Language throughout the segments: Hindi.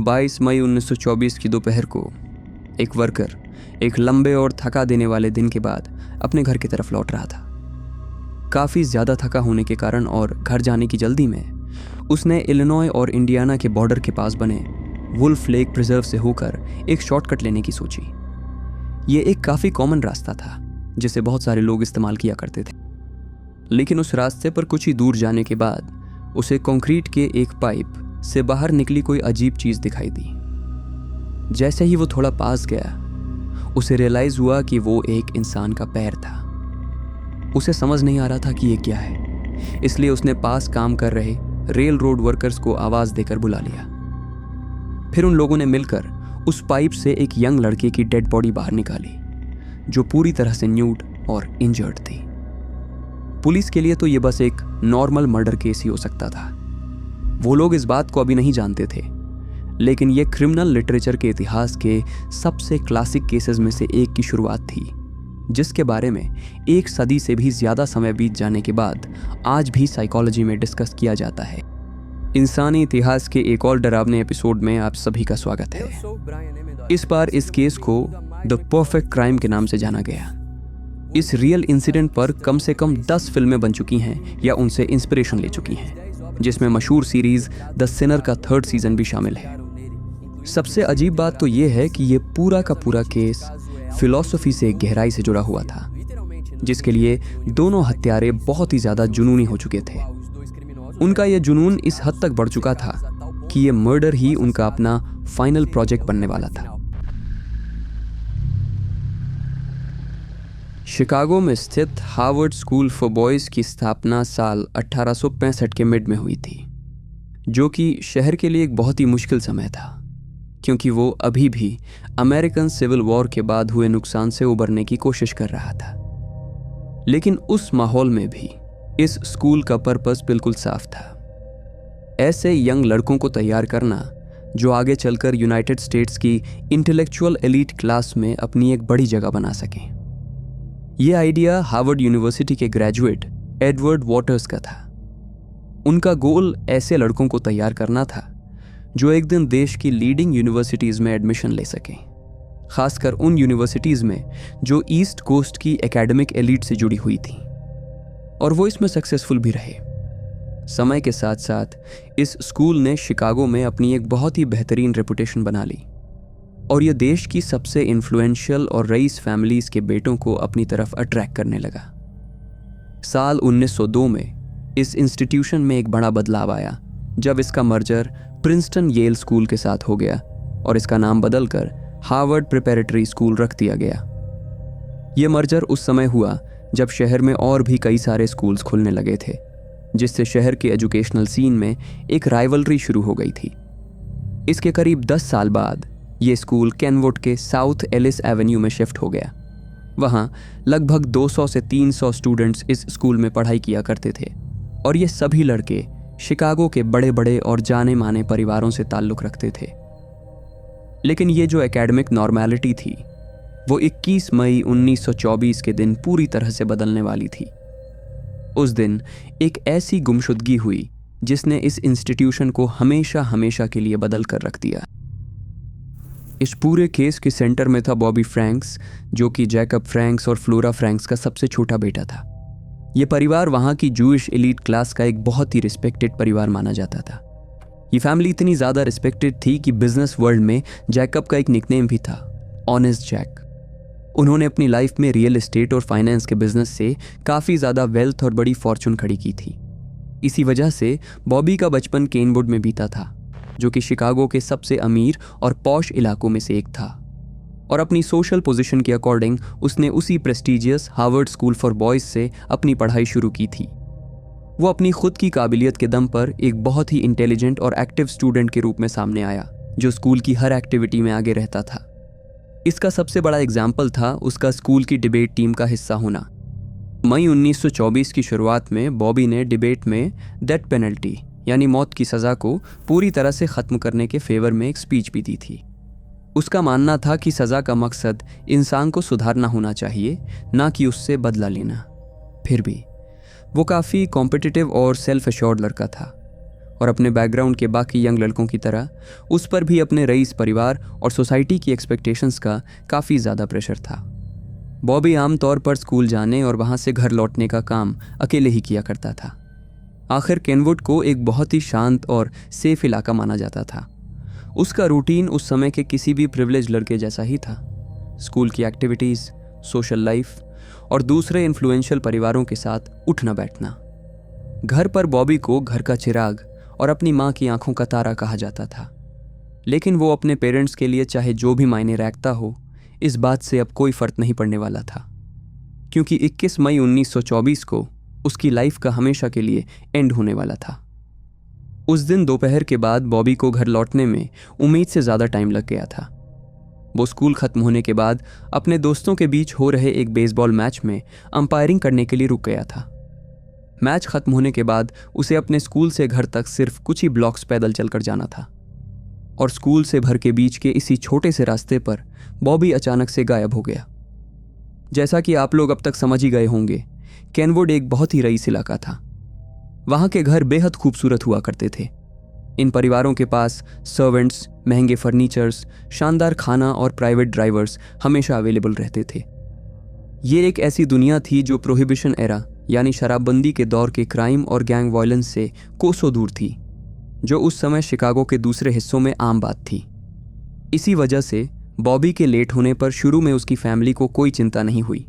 22 मई 1924 की दोपहर को एक वर्कर एक लंबे और थका देने वाले दिन के बाद अपने घर की तरफ लौट रहा था। काफ़ी ज़्यादा थका होने के कारण और घर जाने की जल्दी में उसने इलिनॉय और इंडियाना के बॉर्डर के पास बने वुल्फ लेक प्रिजर्व से होकर एक शॉर्टकट लेने की सोची। ये एक काफ़ी कॉमन रास्ता था जिसे बहुत सारे लोग इस्तेमाल किया करते थे, लेकिन उस रास्ते पर कुछ ही दूर जाने के बाद उसे कंक्रीट के एक पाइप से बाहर निकली कोई अजीब चीज़ दिखाई दी। जैसे ही वो थोड़ा पास गया उसे रियलाइज़ हुआ कि वो एक इंसान का पैर था। उसे समझ नहीं आ रहा था कि ये क्या है, इसलिए उसने पास काम कर रहे रेल रोड वर्कर्स को आवाज़ देकर बुला लिया। फिर उन लोगों ने मिलकर उस पाइप से एक यंग लड़के की डेड बॉडी बाहर निकाली जो पूरी तरह से न्यूड और इंजर्ड थी। पुलिस के लिए तो ये बस एक नॉर्मल मर्डर केस ही हो सकता था। वो लोग इस बात को अभी नहीं जानते थे, लेकिन ये क्रिमिनल लिटरेचर के इतिहास के सबसे क्लासिक केसेस में से एक की शुरुआत थी, जिसके बारे में एक सदी से भी ज़्यादा समय बीत जाने के बाद आज भी साइकोलॉजी में डिस्कस किया जाता है। इंसानी इतिहास के एक और डरावने एपिसोड में आप सभी का स्वागत है। इस बार इस केस को द परफेक्ट क्राइम के नाम से जाना गया। इस रियल इंसिडेंट पर कम से कम 10 फिल्में बन चुकी हैं या उनसे इंस्पिरेशन ले चुकी हैं, जिसमें मशहूर सीरीज द सिनर का 3rd सीजन भी शामिल है। सबसे अजीब बात तो ये है कि ये पूरा का पूरा केस फिलॉसफी से गहराई से जुड़ा हुआ था, जिसके लिए दोनों हत्यारे बहुत ही ज़्यादा जुनूनी हो चुके थे। उनका यह जुनून इस हद तक बढ़ चुका था कि ये मर्डर ही उनका अपना फाइनल प्रोजेक्ट बनने वाला था। शिकागो में स्थित हार्वर्ड स्कूल फॉर बॉयज़ की स्थापना साल 1865 के मिड में हुई थी, जो कि शहर के लिए एक बहुत ही मुश्किल समय था, क्योंकि वो अभी भी अमेरिकन सिविल वॉर के बाद हुए नुकसान से उबरने की कोशिश कर रहा था। लेकिन उस माहौल में भी इस स्कूल का पर्पस बिल्कुल साफ था, ऐसे यंग लड़कों को तैयार करना जो आगे चलकर यूनाइटेड स्टेट्स की इंटेलेक्चुअल एलीट क्लास में अपनी एक बड़ी जगह बना सकें। ये आइडिया हार्वर्ड यूनिवर्सिटी के ग्रेजुएट एडवर्ड वॉटर्स का था। उनका गोल ऐसे लड़कों को तैयार करना था जो एक दिन देश की लीडिंग यूनिवर्सिटीज़ में एडमिशन ले सकें, खासकर उन यूनिवर्सिटीज़ में जो ईस्ट कोस्ट की एकेडमिक एलीट से जुड़ी हुई थी, और वो इसमें सक्सेसफुल भी रहे। समय के साथ साथ इस स्कूल ने शिकागो में अपनी एक बहुत ही बेहतरीन रेपुटेशन बना ली और ये देश की सबसे इन्फ्लुएंशियल और रईस फैमिलीज़ के बेटों को अपनी तरफ अट्रैक्ट करने लगा। साल 1902 में इस इंस्टीट्यूशन में एक बड़ा बदलाव आया जब इसका मर्जर प्रिंसटन येल स्कूल के साथ हो गया और इसका नाम बदलकर हार्वर्ड प्रिपरेटरी स्कूल रख दिया गया। ये मर्जर उस समय हुआ जब शहर में और भी कई सारे स्कूल्स खुलने लगे थे, जिससे शहर के एजुकेशनल सीन में एक राइवलरी शुरू हो गई थी। इसके करीब 10 साल बाद ये स्कूल केनवुड के साउथ एलिस एवेन्यू में शिफ्ट हो गया। वहाँ लगभग 200 से 300 स्टूडेंट्स इस स्कूल में पढ़ाई किया करते थे और ये सभी लड़के शिकागो के बड़े बड़े और जाने माने परिवारों से ताल्लुक़ रखते थे। लेकिन ये जो एकेडमिक नॉर्मेलिटी थी वो 21 मई 1924 के दिन पूरी तरह से बदलने वाली थी। उस दिन एक ऐसी गुमशुदगी हुई जिसने इस इंस्टीट्यूशन को हमेशा हमेशा के लिए बदल कर रख दिया। इस पूरे केस के सेंटर में था बॉबी फ्रैंक्स, जो कि जैकब फ्रैंक्स और फ्लोरा फ्रैंक्स का सबसे छोटा बेटा था। ये परिवार वहाँ की जूइश एलीट क्लास का एक बहुत ही रिस्पेक्टेड परिवार माना जाता था। ये फैमिली इतनी ज़्यादा रिस्पेक्टेड थी कि बिजनेस वर्ल्ड में जैकब का एक निकनेम भी था, ऑनेस्ट जैक। उन्होंने अपनी लाइफ में रियल एस्टेट और फाइनेंस के बिजनेस से काफ़ी ज़्यादा वेल्थ और बड़ी फॉर्चून खड़ी की थी। इसी वजह से बॉबी का बचपन केनवुड में बीता था, जो कि शिकागो के सबसे अमीर और पॉश इलाकों में से एक था, और अपनी सोशल पोजीशन के अकॉर्डिंग उसने उसी prestigious Harvard school for boys से अपनी पढ़ाई शुरू की थी। वो अपनी खुद की काबिलियत के दम पर एक बहुत ही इंटेलिजेंट और एक्टिव स्टूडेंट के रूप में सामने आया, जो स्कूल की हर एक्टिविटी में आगे रहता था। इसका सबसे बड़ा एग्जाम्पल था उसका स्कूल की डिबेट टीम का हिस्सा होना। मई 1924 की शुरुआत में बॉबी ने डिबेट में डेथ पेनल्टी यानी मौत की सज़ा को पूरी तरह से ख़त्म करने के फेवर में एक स्पीच भी दी थी। उसका मानना था कि सज़ा का मकसद इंसान को सुधारना होना चाहिए, ना कि उससे बदला लेना। फिर भी वो काफ़ी कॉम्पिटिटिव और सेल्फ एश्योर्ड लड़का था और अपने बैकग्राउंड के बाकी यंग लड़कों की तरह उस पर भी अपने रईस परिवार और सोसाइटी की एक्सपेक्टेशंस का काफ़ी ज़्यादा प्रेशर था। बॉबी आमतौर पर स्कूल जाने और वहाँ से घर लौटने का काम अकेले ही किया करता था। आखिर केनवुड को एक बहुत ही शांत और सेफ इलाका माना जाता था। उसका रूटीन उस समय के किसी भी प्रिविलेज लड़के जैसा ही था। स्कूल की एक्टिविटीज़, सोशल लाइफ और दूसरे इन्फ्लुएंशियल परिवारों के साथ उठना बैठना। घर पर बॉबी को घर का चिराग और अपनी माँ की आंखों का तारा कहा जाता था। लेकिन वो अपने पेरेंट्स के लिए चाहे जो भी मायने रखता हो, इस बात से अब कोई फ़र्क नहीं पड़ने वाला था, क्योंकि 21 मई 1924 को उसकी लाइफ का हमेशा के लिए एंड होने वाला था। उस दिन दोपहर के बाद बॉबी को घर लौटने में उम्मीद से ज़्यादा टाइम लग गया था। वो स्कूल ख़त्म होने के बाद अपने दोस्तों के बीच हो रहे एक बेसबॉल मैच में अंपायरिंग करने के लिए रुक गया था। मैच ख़त्म होने के बाद उसे अपने स्कूल से घर तक सिर्फ कुछ ही ब्लॉक्स पैदल चलकर जाना था, और स्कूल से घर के बीच के इसी छोटे से रास्ते पर बॉबी अचानक से गायब हो गया। जैसा कि आप लोग अब तक समझ ही गए होंगे, केनवुड एक बहुत ही रईस इलाका था। वहाँ के घर बेहद खूबसूरत हुआ करते थे। इन परिवारों के पास सर्वेंट्स, महंगे फर्नीचर्स, शानदार खाना और प्राइवेट ड्राइवर्स हमेशा अवेलेबल रहते थे। ये एक ऐसी दुनिया थी जो प्रोहिबिशन एरा यानी शराबबंदी के दौर के क्राइम और गैंग वायलेंस से कोसों दूर थी, जो उस समय शिकागो के दूसरे हिस्सों में आम बात थी। इसी वजह से बॉबी के लेट होने पर शुरू में उसकी फैमिली को कोई चिंता नहीं हुई।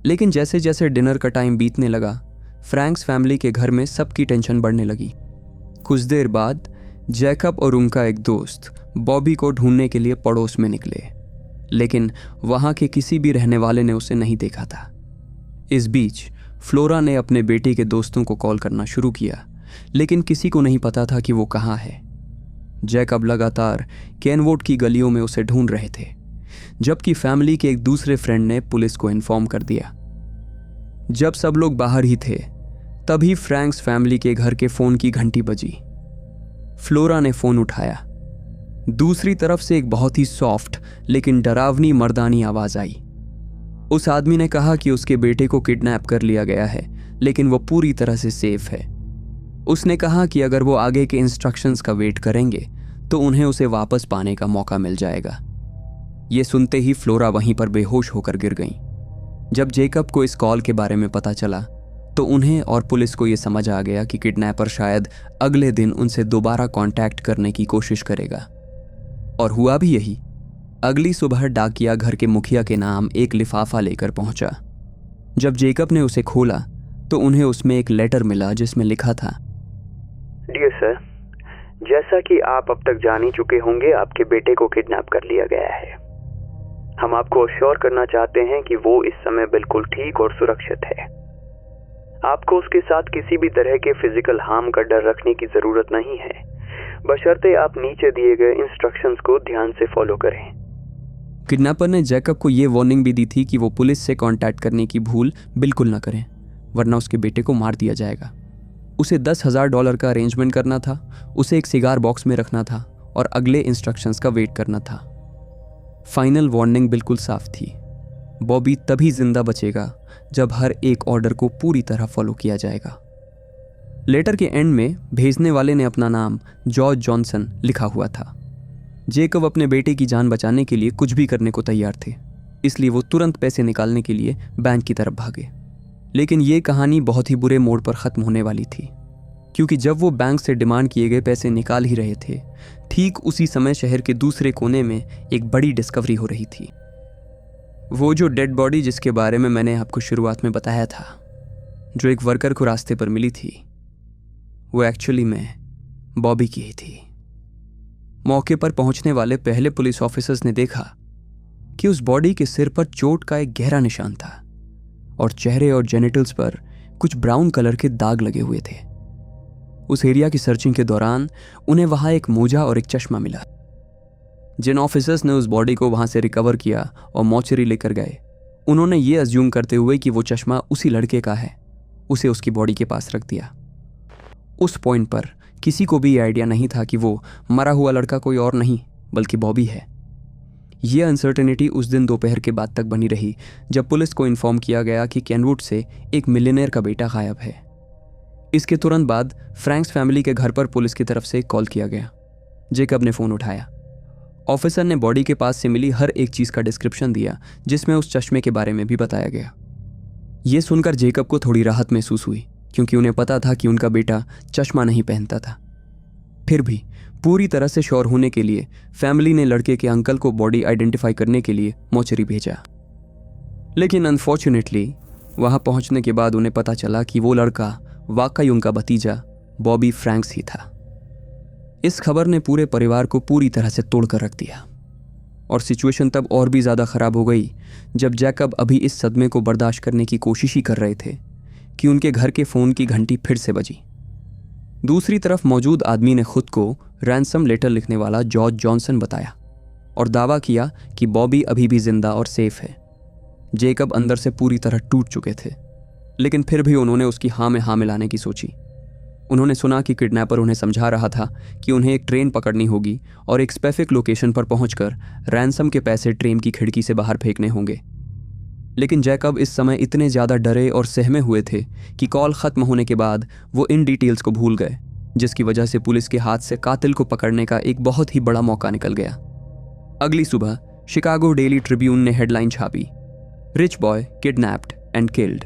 लेकिन जैसे जैसे डिनर का टाइम बीतने लगा, फ्रैंक्स फैमिली के घर में सबकी टेंशन बढ़ने लगी। कुछ देर बाद जैकब और उनका एक दोस्त बॉबी को ढूंढने के लिए पड़ोस में निकले, लेकिन वहाँ के किसी भी रहने वाले ने उसे नहीं देखा था। इस बीच फ्लोरा ने अपने बेटे के दोस्तों को कॉल करना शुरू किया, लेकिन किसी को नहीं पता था कि वो कहाँ है। जैकब लगातार केनवुड की गलियों में उसे ढूंढ रहे थे, जबकि फैमिली के एक दूसरे फ्रेंड ने पुलिस को इन्फॉर्म कर दिया। जब सब लोग बाहर ही थे, तभी फ्रैंक्स फैमिली के घर के फ़ोन की घंटी बजी। फ्लोरा ने फ़ोन उठाया। दूसरी तरफ से एक बहुत ही सॉफ्ट लेकिन डरावनी मर्दानी आवाज़ आई। उस आदमी ने कहा कि उसके बेटे को किडनैप कर लिया गया है, लेकिन वो पूरी तरह से सेफ है। उसने कहा कि अगर वो आगे के इंस्ट्रक्शंस का वेट करेंगे तो उन्हें उसे वापस पाने का मौका मिल जाएगा। ये सुनते ही फ्लोरा वहीं पर बेहोश होकर गिर गईं। जब जेकब को इस कॉल के बारे में पता चला तो उन्हें और पुलिस को ये समझ आ गया कि किडनैपर शायद अगले दिन उनसे दोबारा कांटेक्ट करने की कोशिश करेगा। और हुआ भी यही। अगली सुबह डाकिया घर के मुखिया के नाम एक लिफाफा लेकर पहुंचा। जब जेकब ने उसे खोला तो उन्हें उसमें एक लेटर मिला जिसमें लिखा था, डियर सर, जैसा कि आप अब तक जान ही चुके होंगे, आपके बेटे को किडनैप कर लिया गया है। हम आपको अश्योर करना चाहते हैं कि वो इस समय बिल्कुल ठीक और सुरक्षित है। आपको उसके साथ किसी भी तरह के फिजिकल हार्म का डर रखने की जरूरत नहीं है, बशर्ते आप नीचे दिए गए इंस्ट्रक्शंस को ध्यान से फॉलो करें। किडनैपर ने जैकब को ये वार्निंग भी दी थी कि वो पुलिस से कांटेक्ट करने की भूल बिल्कुल ना करें, वरना उसके बेटे को मार दिया जाएगा। उसे $10,000 का अरेंजमेंट करना था, उसे एक सिगार बॉक्स में रखना था और अगले इंस्ट्रक्शंस का वेट करना था। फाइनल वार्निंग बिल्कुल साफ थी। बॉबी तभी जिंदा बचेगा जब हर एक ऑर्डर को पूरी तरह फॉलो किया जाएगा। लेटर के एंड में भेजने वाले ने अपना नाम जॉर्ज जॉनसन लिखा हुआ था। जेकब अपने बेटे की जान बचाने के लिए कुछ भी करने को तैयार थे, इसलिए वो तुरंत पैसे निकालने के लिए बैंक की तरफ भागे। लेकिन ये कहानी बहुत ही बुरे मोड़ पर ख़त्म होने वाली थी, क्योंकि जब वो बैंक से डिमांड किए गए पैसे निकाल ही रहे थे, ठीक उसी समय शहर के दूसरे कोने में एक बड़ी डिस्कवरी हो रही थी। वो जो डेड बॉडी जिसके बारे में मैंने आपको शुरुआत में बताया था, जो एक वर्कर को रास्ते पर मिली थी, वो एक्चुअली में बॉबी की ही थी। मौके पर पहुंचने वाले पहले पुलिस ऑफिसर्स ने देखा कि उस बॉडी के सिर पर चोट का एक गहरा निशान था और चेहरे और जेनिटल्स पर कुछ ब्राउन कलर के दाग लगे हुए थे। उस एरिया की सर्चिंग के दौरान उन्हें वहां एक मोजा और एक चश्मा मिला। जिन ऑफिसर्स ने उस बॉडी को वहां से रिकवर किया और मॉर्चरी लेकर गए, उन्होंने ये अज्यूम करते हुए कि वो चश्मा उसी लड़के का है, उसे उसकी बॉडी के पास रख दिया। उस पॉइंट पर किसी को भी ये आइडिया नहीं था कि वो मरा हुआ लड़का कोई और नहीं बल्कि बॉबी है। ये अनसर्टेनिटी उस दिन दोपहर के बाद तक बनी रही, जब पुलिस को इन्फॉर्म किया गया कि केनवुड से एक मिलियनेयर का बेटा गायब है। इसके तुरंत बाद फ्रैंक्स फैमिली के घर पर पुलिस की तरफ से एक कॉल किया गया। जेकब ने फ़ोन उठाया। ऑफिसर ने बॉडी के पास से मिली हर एक चीज़ का डिस्क्रिप्शन दिया, जिसमें उस चश्मे के बारे में भी बताया गया। ये सुनकर जेकब को थोड़ी राहत महसूस हुई, क्योंकि उन्हें पता था कि उनका बेटा चश्मा नहीं पहनता था। फिर भी पूरी तरह से श्योर होने के लिए फैमिली ने लड़के के अंकल को बॉडी आइडेंटिफाई करने के लिए मोर्चरी भेजा। लेकिन अनफॉर्चुनेटली वहां पहुंचने के बाद उन्हें पता चला कि वो लड़का वाकई उनका भतीजा बॉबी फ्रैंक्स ही था। इस खबर ने पूरे परिवार को पूरी तरह से तोड़कर रख दिया, और सिचुएशन तब और भी ज़्यादा ख़राब हो गई जब जैकब अभी इस सदमे को बर्दाश्त करने की कोशिश ही कर रहे थे कि उनके घर के फ़ोन की घंटी फिर से बजी। दूसरी तरफ मौजूद आदमी ने खुद को रैंसम लेटर लिखने वाला जॉर्ज जॉनसन बताया और दावा किया कि बॉबी अभी भी जिंदा और सेफ है। जेकब अंदर से पूरी तरह टूट चुके थे, लेकिन फिर भी उन्होंने उसकी हाँ में हाँ मिलाने की सोची। उन्होंने सुना कि किडनैपर उन्हें समझा रहा था कि उन्हें एक ट्रेन पकड़नी होगी और एक स्पेसिफिक लोकेशन पर पहुंचकर रैंसम के पैसे ट्रेन की खिड़की से बाहर फेंकने होंगे। लेकिन जैकब इस समय इतने ज़्यादा डरे और सहमे हुए थे कि कॉल ख़त्म होने के बाद वो इन डिटेल्स को भूल गए, जिसकी वजह से पुलिस के हाथ से कातिल को पकड़ने का एक बहुत ही बड़ा मौका निकल गया। अगली सुबह शिकागो डेली ट्रिब्यून ने हेडलाइन छापी, rich boy kidnapped and killed.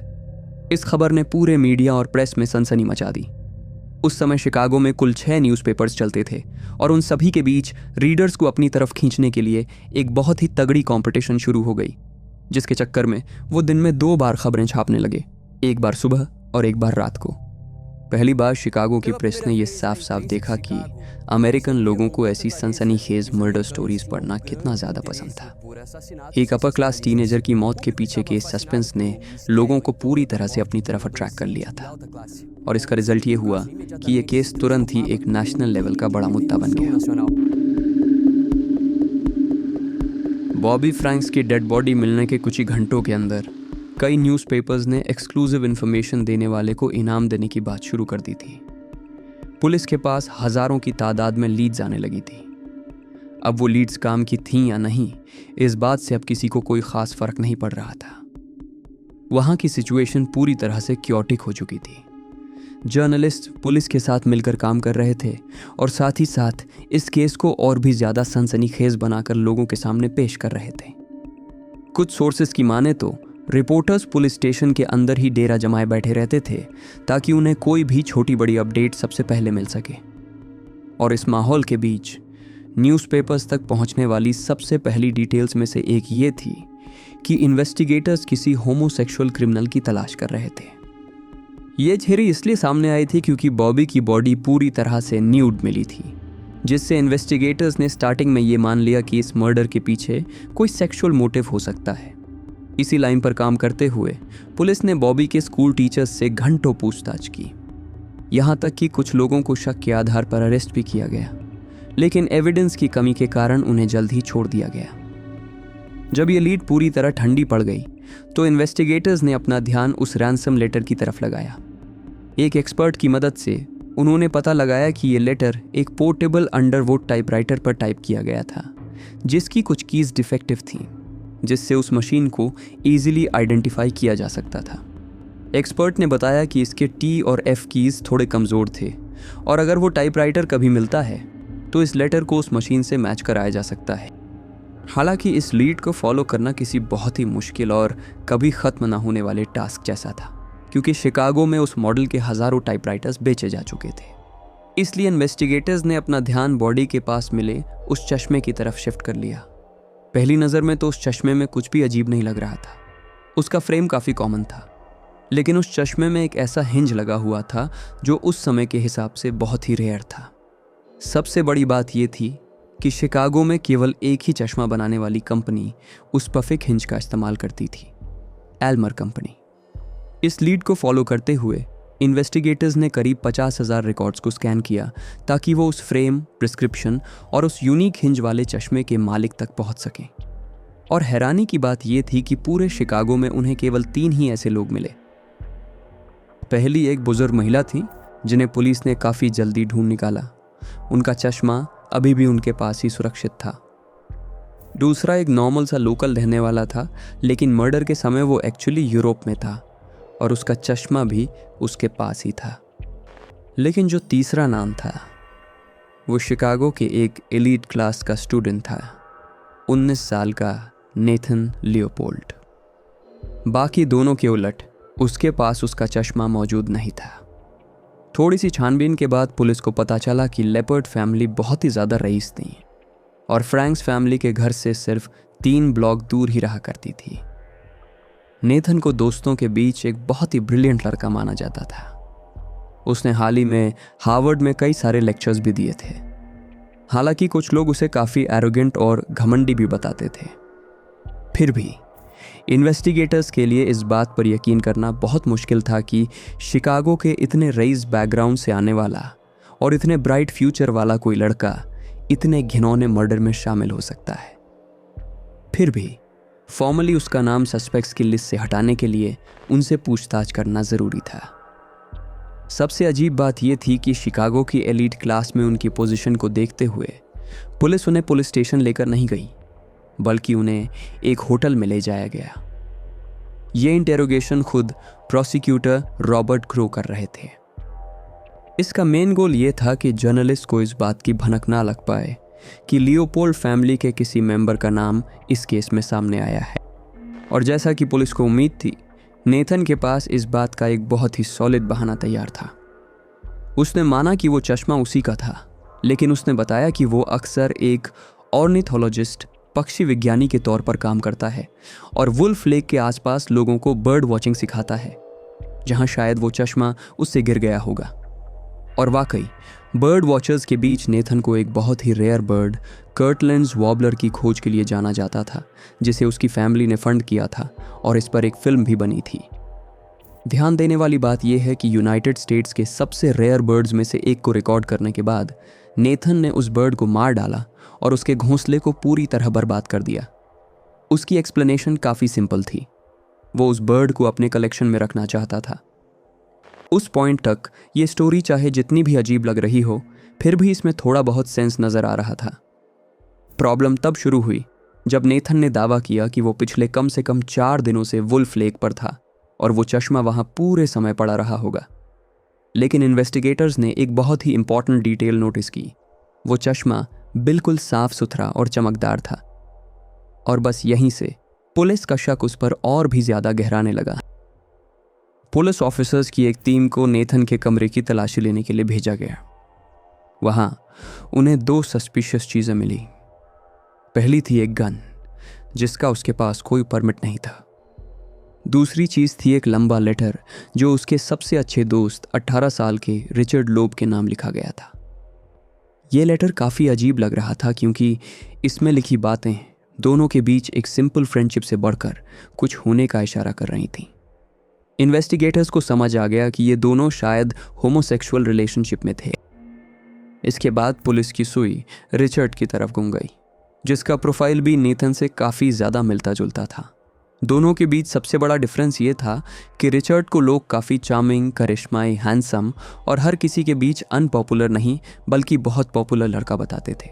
इस खबर ने पूरे मीडिया और प्रेस में सनसनी मचा दी। उस समय शिकागो में कुल 6 न्यूज़पेपर्स चलते थे और उन सभी के बीच रीडर्स को अपनी तरफ खींचने के लिए एक बहुत ही तगड़ी कंपटीशन शुरू हो गई, जिसके चक्कर में वो दिन में 2 बार खबरें छापने लगे, एक बार सुबह और एक बार रात को। पहली बार शिकागो की प्रेस ने यह साफ साफ देखा कि अमेरिकन लोगों को ऐसी सनसनीखेज मर्डर स्टोरीज पढ़ना कितना ज़्यादा पसंद था। एक अपर क्लास टीनेजर की मौत के पीछे के सस्पेंस ने लोगों को पूरी तरह से अपनी तरफ अट्रैक्ट कर लिया था, और इसका रिजल्ट ये हुआ कि ये केस तुरंत ही एक नेशनल लेवल का बड़ा मुद्दा बन गया। बॉबी फ्रैंक्स की डेड बॉडी मिलने के कुछ ही घंटों के अंदर कई न्यूज़पेपर्स ने एक्सक्लूसिव इन्फॉर्मेशन देने वाले को इनाम देने की बात शुरू कर दी थी। पुलिस के पास हज़ारों की तादाद में लीड्स आने लगी थी। अब वो लीड्स काम की थीं या नहीं, इस बात से अब किसी को कोई ख़ास फ़र्क नहीं पड़ रहा था। वहाँ की सिचुएशन पूरी तरह से क्योटिक हो चुकी थी। जर्नलिस्ट पुलिस के साथ मिलकर काम कर रहे थे और साथ ही साथ इस केस को और भी ज़्यादा सनसनीखेज बनाकर लोगों के सामने पेश कर रहे थे। कुछ सोर्सेज की माने तो रिपोर्टर्स पुलिस स्टेशन के अंदर ही डेरा जमाए बैठे रहते थे ताकि उन्हें कोई भी छोटी बड़ी अपडेट सबसे पहले मिल सके। और इस माहौल के बीच न्यूज़पेपर्स तक पहुंचने वाली सबसे पहली डिटेल्स में से एक ये थी कि इन्वेस्टिगेटर्स किसी होमोसेक्सुअल क्रिमिनल की तलाश कर रहे थे। ये झेरी इसलिए सामने आई थी क्योंकि बॉबी की बॉडी पूरी तरह से न्यूड मिली थी, जिससे इन्वेस्टिगेटर्स ने स्टार्टिंग में ये मान लिया कि इस मर्डर के पीछे कोई सेक्सुअल मोटिव हो सकता है। इसी लाइन पर काम करते हुए पुलिस ने बॉबी के स्कूल टीचर्स से घंटों पूछताछ की, यहाँ तक कि कुछ लोगों को शक के आधार पर अरेस्ट भी किया गया, लेकिन एविडेंस की कमी के कारण उन्हें जल्द ही छोड़ दिया गया। जब ये लीड पूरी तरह ठंडी पड़ गई तो इन्वेस्टिगेटर्स ने अपना ध्यान उस रैंसम लेटर की तरफ लगाया। एक एक्सपर्ट की मदद से उन्होंने पता लगाया कि ये लेटर एक पोर्टेबल अंडरवुड टाइपराइटर पर टाइप किया गया था, जिसकी कुछ कीज डिफेक्टिव थीं, जिससे उस मशीन को ईजिली आइडेंटिफाई किया जा सकता था। एक्सपर्ट ने बताया कि इसके टी और एफ कीज थोड़े कमज़ोर थे, और अगर वो टाइपराइटर कभी मिलता है तो इस लेटर को उस मशीन से मैच कराया जा सकता है। हालांकि इस लीड को फॉलो करना किसी बहुत ही मुश्किल और कभी ख़त्म ना होने वाले टास्क जैसा था, क्योंकि शिकागो में उस मॉडल के हज़ारों टाइपराइटर्स बेचे जा चुके थे। इसलिए इन्वेस्टिगेटर्स ने अपना ध्यान बॉडी के पास मिले उस चश्मे की तरफ शिफ्ट कर लिया। पहली नज़र में तो उस चश्मे में कुछ भी अजीब नहीं लग रहा था। उसका फ्रेम काफ़ी कॉमन था, लेकिन उस चश्मे में एक ऐसा हिंज लगा हुआ था जो उस समय के हिसाब से बहुत ही रेयर था। सबसे बड़ी बात यह थी कि शिकागो में केवल एक ही चश्मा बनाने वाली कंपनी उस पफिक हिंज का इस्तेमाल करती थी, एल्मर कंपनी। इस लीड को फॉलो करते हुए इन्वेस्टिगेटर्स ने करीब 50,000 रिकॉर्ड्स को स्कैन किया ताकि वो उस फ्रेम, प्रिस्क्रिप्शन और उस यूनिक हिंज वाले चश्मे के मालिक तक पहुंच सकें। और हैरानी की बात यह थी कि पूरे शिकागो में उन्हें केवल 3 ही ऐसे लोग मिले। पहली एक बुजुर्ग महिला थी जिन्हें पुलिस ने काफ़ी जल्दी ढूंढ निकाला। उनका चश्मा अभी भी उनके पास ही सुरक्षित था। दूसरा एक नॉर्मल सा लोकल रहने वाला था, लेकिन मर्डर के समय वो एक्चुअली यूरोप में था और उसका चश्मा भी उसके पास ही था। लेकिन जो तीसरा नाम था वो शिकागो के एक एलीट क्लास का स्टूडेंट था, 19 साल का नेथन लियोपोल्ड। बाकी दोनों के उलट उसके पास उसका चश्मा मौजूद नहीं था। थोड़ी सी छानबीन के बाद पुलिस को पता चला कि लेपर्ड फैमिली बहुत ही ज़्यादा रईस थी और फ्रैंक्स फैमिली के घर से सिर्फ 3 ब्लॉक दूर ही रहा करती थी। नेथन को दोस्तों के बीच एक बहुत ही ब्रिलियंट लड़का माना जाता था। उसने हाल ही में हार्वर्ड में कई सारे लेक्चर्स भी दिए थे। हालांकि कुछ लोग उसे काफ़ी एरोगेंट और घमंडी भी बताते थे। फिर भी इन्वेस्टिगेटर्स के लिए इस बात पर यकीन करना बहुत मुश्किल था कि शिकागो के इतने रईस बैकग्राउंड से आने वाला और इतने ब्राइट फ्यूचर वाला कोई लड़का इतने घिनौने मर्डर में शामिल हो सकता है। फिर भी फॉर्मली उसका नाम सस्पेक्ट्स की लिस्ट से हटाने के लिए उनसे पूछताछ करना ज़रूरी था। सबसे अजीब बात यह थी कि शिकागो की एलीट क्लास में उनकी पोजीशन को देखते हुए पुलिस उन्हें पुलिस स्टेशन लेकर नहीं गई, बल्कि उन्हें एक होटल में ले जाया गया। ये इंटेरोगेशन खुद प्रोसिक्यूटर रॉबर्ट क्रो कर रहे थे। इसका मेन गोल ये था कि जर्नलिस्ट को इस बात की भनक ना लग पाए कि लियोपोल्ड फैमिली के किसी मेंबर का नाम इस केस में सामने आया है। और जैसा कि पुलिस को उम्मीद थी, नेथन के पास इस बात का एक बहुत ही सॉलिड बहाना तैयार था। उसने माना कि वो चश्मा उसी का था, लेकिन उसने बताया कि वो अक्सर एक ऑर्निथोलॉजिस्ट, पक्षी विज्ञानी के तौर पर काम करता है और वुल्फ लेक के आसपास लोगों को बर्ड वॉचिंग सिखाता है, जहां शायद वो चश्मा उससे गिर गया होगा। और वाकई बर्ड वॉचर्स के बीच नेथन को एक बहुत ही रेयर बर्ड कर्टलैंड्स वॉबलर की खोज के लिए जाना जाता था, जिसे उसकी फैमिली ने फंड किया था और इस पर एक फिल्म भी बनी थी। ध्यान देने वाली बात यह है कि यूनाइटेड स्टेट्स के सबसे रेयर बर्ड्स में से एक को रिकॉर्ड करने के बाद नेथन ने उस बर्ड को मार डाला और उसके घोंसले को पूरी तरह बर्बाद कर दिया। उसकी एक्सप्लेनेशन काफ़ी सिंपल थी। वो उस बर्ड को अपने कलेक्शन में रखना चाहता था। उस पॉइंट तक ये स्टोरी चाहे जितनी भी अजीब लग रही हो, फिर भी इसमें थोड़ा बहुत सेंस नज़र आ रहा था। प्रॉब्लम तब शुरू हुई जब नेथन ने दावा किया कि वो पिछले कम से कम 4 दिनों से वुल्फ लेक पर था और वो चश्मा वहाँ पूरे समय पड़ा रहा होगा। लेकिन इन्वेस्टिगेटर्स ने एक बहुत ही इंपॉर्टेंट डिटेल नोटिस की। वो चश्मा बिल्कुल साफ सुथरा और चमकदार था। और बस यहीं से पुलिस का शक उस पर और भी ज़्यादा गहराने लगा। पुलिस ऑफिसर्स की एक टीम को नेथन के कमरे की तलाशी लेने के लिए भेजा गया। वहाँ उन्हें 2 सस्पिशियस चीज़ें मिली। पहली थी एक गन, जिसका उसके पास कोई परमिट नहीं था। दूसरी चीज़ थी एक लंबा लेटर जो उसके सबसे अच्छे दोस्त 18 साल के रिचर्ड लोब के नाम लिखा गया था। ये लेटर काफ़ी अजीब लग रहा था क्योंकि इसमें लिखी बातें दोनों के बीच एक सिंपल फ्रेंडशिप से बढ़कर कुछ होने का इशारा कर रही थीं। इन्वेस्टिगेटर्स को समझ आ गया कि ये दोनों शायद होमोसेक्सुअल रिलेशनशिप में थे। इसके बाद पुलिस की सुई रिचर्ड की तरफ घूम गई, जिसका प्रोफाइल भी नेथन से काफ़ी ज़्यादा मिलता जुलता था। दोनों के बीच सबसे बड़ा डिफरेंस ये था कि रिचर्ड को लोग काफ़ी चार्मिंग, करिश्माई, हैंडसम और हर किसी के बीच अनपॉपुलर नहीं बल्कि बहुत पॉपुलर लड़का बताते थे।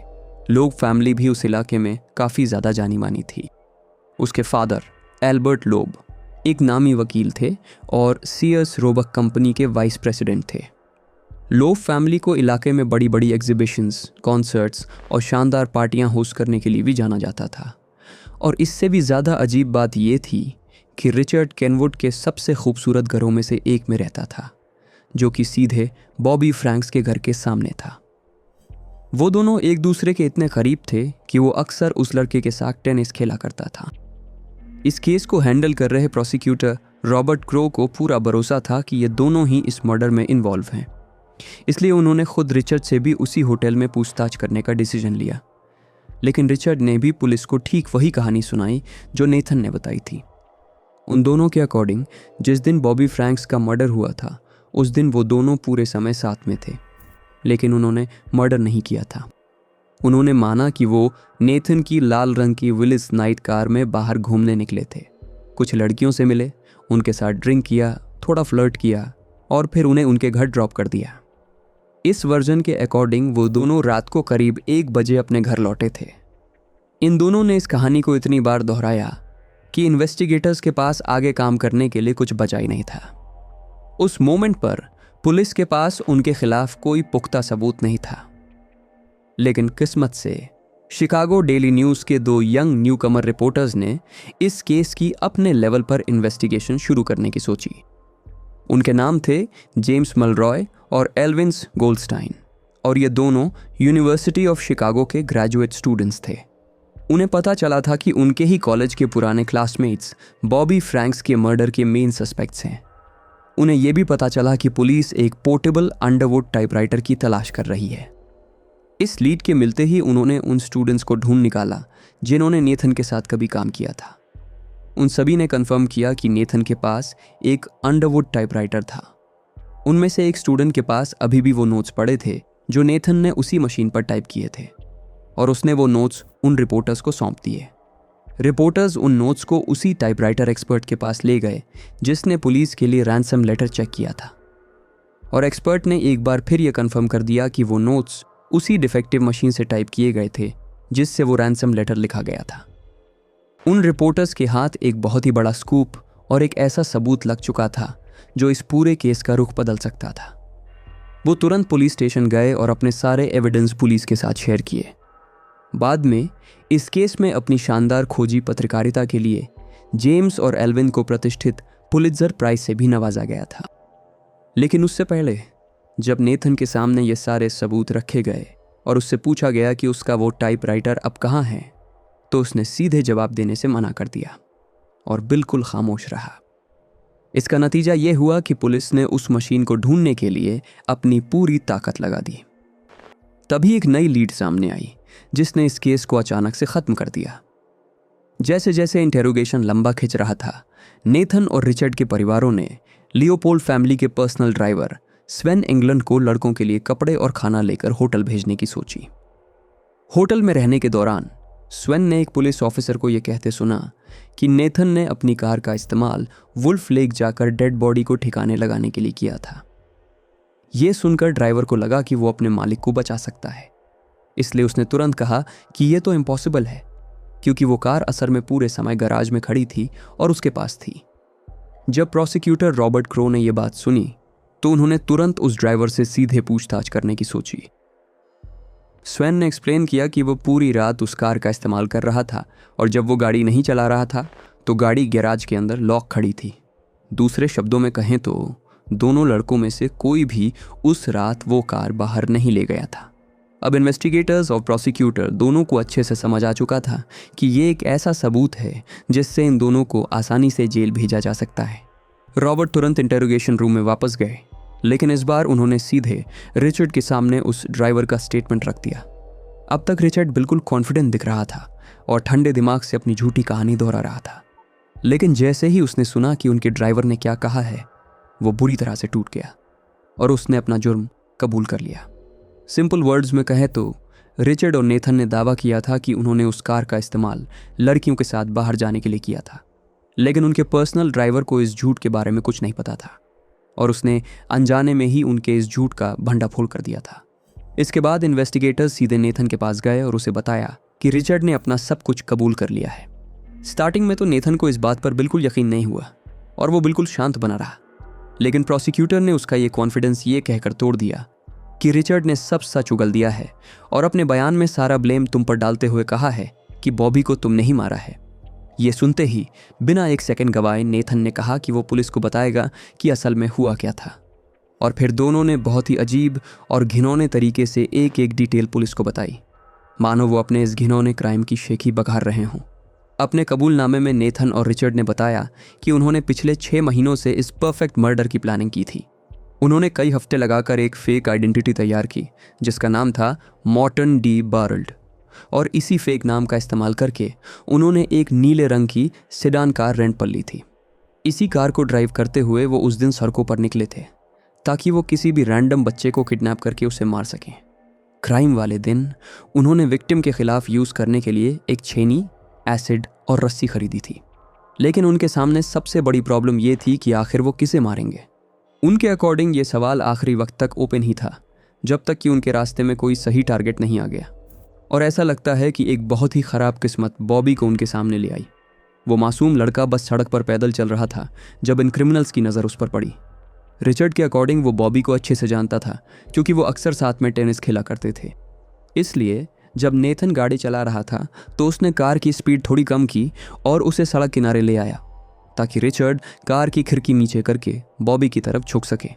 लोग फैमिली भी उस इलाके में काफ़ी ज़्यादा जानी मानी थी। उसके फादर एल्बर्ट लोब एक नामी वकील थे और सीयर्स रोबक कंपनी के वाइस प्रेसिडेंट थे। लोब फैमिली को इलाके में बड़ी बड़ी एग्जीबिशंस, कॉन्सर्ट्स और शानदार पार्टियां होस्ट करने के लिए भी जाना जाता था। और इससे भी ज़्यादा अजीब बात यह थी कि रिचर्ड केनवुड के सबसे खूबसूरत घरों में से एक में रहता था, जो कि सीधे बॉबी फ्रैंक्स के घर के सामने था। वो दोनों एक दूसरे के इतने करीब थे कि वो अक्सर उस लड़के के साथ टेनिस खेला करता था। इस केस को हैंडल कर रहे प्रोसिक्यूटर रॉबर्ट क्रो को पूरा भरोसा था कि ये दोनों ही इस मर्डर में इन्वॉल्व हैं। इसलिए उन्होंने खुद रिचर्ड से भी उसी होटल में पूछताछ करने का डिसीजन लिया। लेकिन रिचर्ड ने भी पुलिस को ठीक वही कहानी सुनाई जो नेथन ने बताई थी। उन दोनों के अकॉर्डिंग जिस दिन बॉबी फ्रैंक्स का मर्डर हुआ था, उस दिन वो दोनों पूरे समय साथ में थे, लेकिन उन्होंने मर्डर नहीं किया था। उन्होंने माना कि वो नेथन की लाल रंग की विलिस नाइट कार में बाहर घूमने निकले थे, कुछ लड़कियों से मिले, उनके साथ ड्रिंक किया, थोड़ा फ्लर्ट किया और फिर उन्हें उनके घर ड्रॉप कर दिया। इस वर्जन के अकॉर्डिंग वो दोनों रात को करीब 1 बजे अपने घर लौटे थे। इन दोनों ने इस कहानी को इतनी बार दोहराया कि इन्वेस्टिगेटर्स के पास आगे काम करने के लिए कुछ बचा ही नहीं था। उस मोमेंट पर पुलिस के पास उनके खिलाफ कोई पुख्ता सबूत नहीं था। लेकिन किस्मत से शिकागो डेली न्यूज़ के 2 यंग न्यूकमर रिपोर्टर्स ने इस केस की अपने लेवल पर इन्वेस्टिगेशन शुरू करने की सोची। उनके नाम थे जेम्स मलरॉय और एल्विन्स गोल्डस्टाइन, और ये दोनों यूनिवर्सिटी ऑफ शिकागो के ग्रेजुएट स्टूडेंट्स थे। उन्हें पता चला था कि उनके ही कॉलेज के पुराने क्लासमेट्स बॉबी फ्रैंक्स के मर्डर के मेन सस्पेक्ट्स हैं। उन्हें यह भी पता चला कि पुलिस एक पोर्टेबल अंडरवुड टाइपराइटर की तलाश कर रही है। इस लीड के मिलते ही उन्होंने उन स्टूडेंट्स को ढूंढ निकाला जिन्होंने नेथन के साथ कभी काम किया था। उन सभी ने कंफर्म किया कि नेथन के पास एक अंडरवुड टाइपराइटर था। उनमें से एक स्टूडेंट के पास अभी भी वो नोट्स पड़े थे जो नेथन ने उसी मशीन पर टाइप किए थे, और उसने वो नोट्स उन रिपोर्टर्स को सौंप दिए। रिपोर्टर्स उन नोट्स को उसी टाइपराइटर एक्सपर्ट के पास ले गए जिसने पुलिस के लिए रैंसम लेटर चेक किया था, और एक्सपर्ट ने एक बार फिर यह कंफर्म कर दिया कि वो नोट्स उसी डिफेक्टिव मशीन से टाइप किए गए थे जिससे वो रैंसम लेटर लिखा गया था। उन रिपोर्टर्स के हाथ एक बहुत ही बड़ा स्कूप और एक ऐसा सबूत लग चुका था जो इस पूरे केस का रुख बदल सकता था। वो तुरंत पुलिस स्टेशन गए और अपने सारे एविडेंस पुलिस के साथ शेयर किए। बाद में इस केस में अपनी शानदार खोजी पत्रकारिता के लिए जेम्स और एल्विन को प्रतिष्ठित पुलित्जर प्राइज से भी नवाजा गया था। लेकिन उससे पहले जब नेथन के सामने ये सारे सबूत रखे गए और उससे पूछा गया कि उसका वो टाइपराइटर अब कहाँ है, तो उसने सीधे जवाब देने से मना कर दिया और बिल्कुल खामोश रहा। इसका नतीजा ये हुआ कि पुलिस ने उस मशीन को ढूंढने के लिए अपनी पूरी ताकत लगा दी। तभी एक नई लीड सामने आई जिसने इस केस को अचानक से खत्म कर दिया। जैसे जैसे इंटेरोगेशन लंबा खिंच रहा था, नेथन और रिचर्ड के परिवारों ने लियोपोल्ड फैमिली के पर्सनल ड्राइवर स्वेन इंग्लैंड को लड़कों के लिए कपड़े और खाना लेकर होटल भेजने की सोची। होटल में रहने के दौरान स्वेन ने एक पुलिस ऑफिसर को यह कहते सुना कि नेथन ने अपनी कार का इस्तेमाल वुल्फ लेक जाकर डेड बॉडी को ठिकाने लगाने के लिए किया था। यह सुनकर ड्राइवर को लगा कि वो अपने मालिक को बचा सकता है, इसलिए उसने तुरंत कहा कि यह तो इम्पॉसिबल है, क्योंकि वो कार असल में पूरे समय गैराज में खड़ी थी और उसके पास थी। जब प्रोसिक्यूटर रॉबर्ट क्रो ने यह बात सुनी तो उन्होंने तुरंत उस ड्राइवर से सीधे पूछताछ करने की सोची। स्वेन ने एक्सप्लेन किया कि वो पूरी रात उस कार का इस्तेमाल कर रहा था, और जब वो गाड़ी नहीं चला रहा था तो गाड़ी गैराज के अंदर लॉक खड़ी थी। दूसरे शब्दों में कहें तो दोनों लड़कों में से कोई भी उस रात वो कार बाहर नहीं ले गया था। अब इन्वेस्टिगेटर्स और प्रोसिक्यूटर दोनों को अच्छे से समझ आ चुका था कि ये एक ऐसा सबूत है जिससे इन दोनों को आसानी से जेल भेजा जा सकता है। रॉबर्ट तुरंत इंटेरोगेशन रूम में वापस गए, लेकिन इस बार उन्होंने सीधे रिचर्ड के सामने उस ड्राइवर का स्टेटमेंट रख दिया। अब तक रिचर्ड बिल्कुल कॉन्फिडेंट दिख रहा था और ठंडे दिमाग से अपनी झूठी कहानी दोहरा रहा था, लेकिन जैसे ही उसने सुना कि उनके ड्राइवर ने क्या कहा है, वो बुरी तरह से टूट गया और उसने अपना जुर्म कबूल कर लिया। सिंपल वर्ड्स में कहें तो रिचर्ड और नेथन ने दावा किया था कि उन्होंने उस कार का इस्तेमाल लड़कियों के साथ बाहर जाने के लिए किया था, लेकिन उनके पर्सनल ड्राइवर को इस झूठ के बारे में कुछ नहीं पता था और उसने अनजाने में ही उनके इस झूठ का भंडाफोड़ कर दिया था। इसके बाद इन्वेस्टिगेटर्स सीधे नेथन के पास गए और उसे बताया कि रिचर्ड ने अपना सब कुछ कबूल कर लिया है। स्टार्टिंग में तो नेथन को इस बात पर बिल्कुल यकीन नहीं हुआ और वो बिल्कुल शांत बना रहा, लेकिन प्रोसिक्यूटर ने उसका ये कॉन्फिडेंस ये कहकर तोड़ दिया कि रिचर्ड ने सब सच उगल दिया है और अपने बयान में सारा ब्लेम तुम पर डालते हुए कहा है कि बॉबी को तुमने ही मारा है। ये सुनते ही बिना एक सेकंड गवाए नेथन ने कहा कि वो पुलिस को बताएगा कि असल में हुआ क्या था, और फिर दोनों ने बहुत ही अजीब और घिनौने तरीके से एक एक डिटेल पुलिस को बताई, मानो वो अपने इस घिनौने क्राइम की शेखी बघार रहे हों। अपने कबूलनामे में नेथन और रिचर्ड ने बताया कि उन्होंने पिछले 6 महीनों से इस परफेक्ट मर्डर की प्लानिंग की थी। उन्होंने कई हफ्ते लगाकर एक फेक आइडेंटिटी तैयार की जिसका नाम था मॉर्टन डी बारल्ड, और इसी फेक नाम का इस्तेमाल करके उन्होंने एक नीले रंग की सेडान कार रेंट पर ली थी। इसी कार को ड्राइव करते हुए वो उस दिन सड़कों पर निकले थे ताकि वो किसी भी रैंडम बच्चे को किडनैप करके उसे मार सकें। क्राइम वाले दिन उन्होंने विक्टिम के खिलाफ यूज़ करने के लिए एक छेनी, एसिड और रस्सी खरीदी थी, लेकिन उनके सामने सबसे बड़ी प्रॉब्लम ये थी कि आखिर वो किसे मारेंगे। उनके अकॉर्डिंग ये सवाल आखिरी वक्त तक ओपन ही था, जब तक कि उनके रास्ते में कोई सही टारगेट नहीं आ गया, और ऐसा लगता है कि एक बहुत ही ख़राब किस्मत बॉबी को उनके सामने ले आई। वो मासूम लड़का बस सड़क पर पैदल चल रहा था जब इन क्रिमिनल्स की नज़र उस पर पड़ी। रिचर्ड के अकॉर्डिंग वो बॉबी को अच्छे से जानता था क्योंकि वो अक्सर साथ में टेनिस खेला करते थे। इसलिए जब नेथन गाड़ी चला रहा था तो उसने कार की स्पीड थोड़ी कम की और उसे सड़क किनारे ले आया ताकि रिचर्ड कार की खिड़की नीचे करके बॉबी की तरफ झुक सके।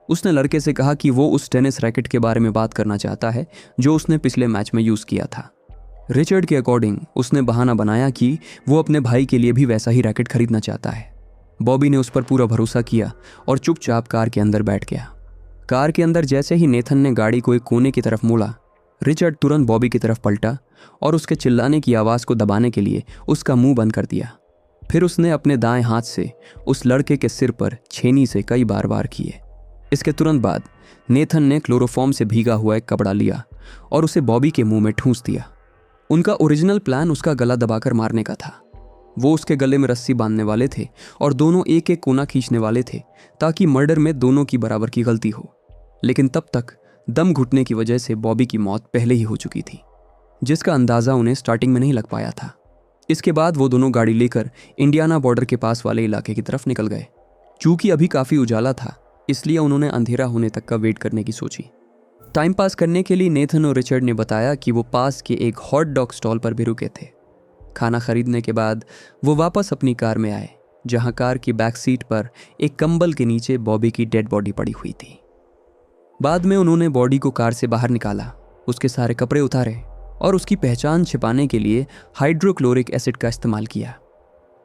उसने लड़के से कहा कि वो उस टेनिस रैकेट के बारे में बात करना चाहता है जो उसने पिछले मैच में यूज़ किया था। रिचर्ड के अकॉर्डिंग उसने बहाना बनाया कि वो अपने भाई के लिए भी वैसा ही रैकेट खरीदना चाहता है। बॉबी ने उस पर पूरा भरोसा किया और चुपचाप कार के अंदर बैठ गया। कार के अंदर जैसे ही नेथन ने गाड़ी को एक कोने की तरफ मोड़ा, रिचर्ड तुरंत बॉबी की तरफ पलटा और उसके चिल्लाने की आवाज़ को दबाने के लिए उसका मुंह बंद कर दिया। फिर उसने अपने दाएं हाथ से उस लड़के के सिर पर छेनी से कई बार वार किए। इसके तुरंत बाद नेथन ने क्लोरोफॉर्म से भीगा हुआ एक कपड़ा लिया और उसे बॉबी के मुंह में ठूंस दिया। उनका ओरिजिनल प्लान उसका गला दबाकर मारने का था। वो उसके गले में रस्सी बांधने वाले थे और दोनों एक एक कोना खींचने वाले थे ताकि मर्डर में दोनों की बराबर की गलती हो। लेकिन तब तक दम घुटने की वजह से बॉबी की मौत पहले ही हो चुकी थी, जिसका अंदाज़ा उन्हें स्टार्टिंग में नहीं लग पाया था। इसके बाद वो दोनों गाड़ी लेकर इंडियाना बॉर्डर के पास वाले इलाके की तरफ निकल गए। चूँकि अभी काफ़ी उजाला था इसलिए उन्होंने अंधेरा होने तक का वेट करने की सोची। टाइम पास करने के लिए नेथन और रिचर्ड ने बताया कि वो पास के एक हॉट डॉग स्टॉल पर भी रुके थे। खाना खरीदने के बाद वो वापस अपनी कार में आए, जहां कार की बैक सीट पर एक कंबल के नीचे बॉबी की डेड बॉडी पड़ी हुई थी। बाद में उन्होंने बॉडी को कार से बाहर निकाला, उसके सारे कपड़े उतारे और उसकी पहचान छिपाने के लिए हाइड्रोक्लोरिक एसिड का इस्तेमाल किया।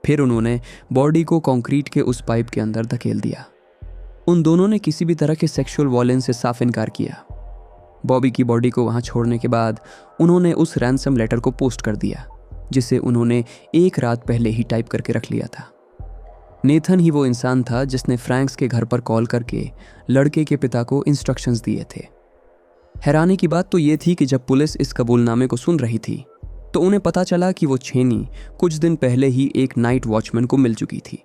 फिर उन्होंने बॉडी को कंक्रीट के उस पाइप के अंदर धकेल दिया। उन दोनों ने किसी भी तरह के सेक्सुअल वॉयलेंस से साफ इनकार किया। बॉबी की बॉडी को वहां छोड़ने के बाद उन्होंने उस रैंसम लेटर को पोस्ट कर दिया जिसे उन्होंने एक रात पहले ही टाइप करके रख लिया था। नेथन ही वो इंसान था जिसने फ्रैंक्स के घर पर कॉल करके लड़के के पिता को इंस्ट्रक्शंस दिए थे। हैरानी की बात तो ये थी कि जब पुलिस इस कबूलनामे को सुन रही थी तो उन्हें पता चला कि वो छेनी कुछ दिन पहले ही एक नाइट वॉचमैन को मिल चुकी थी।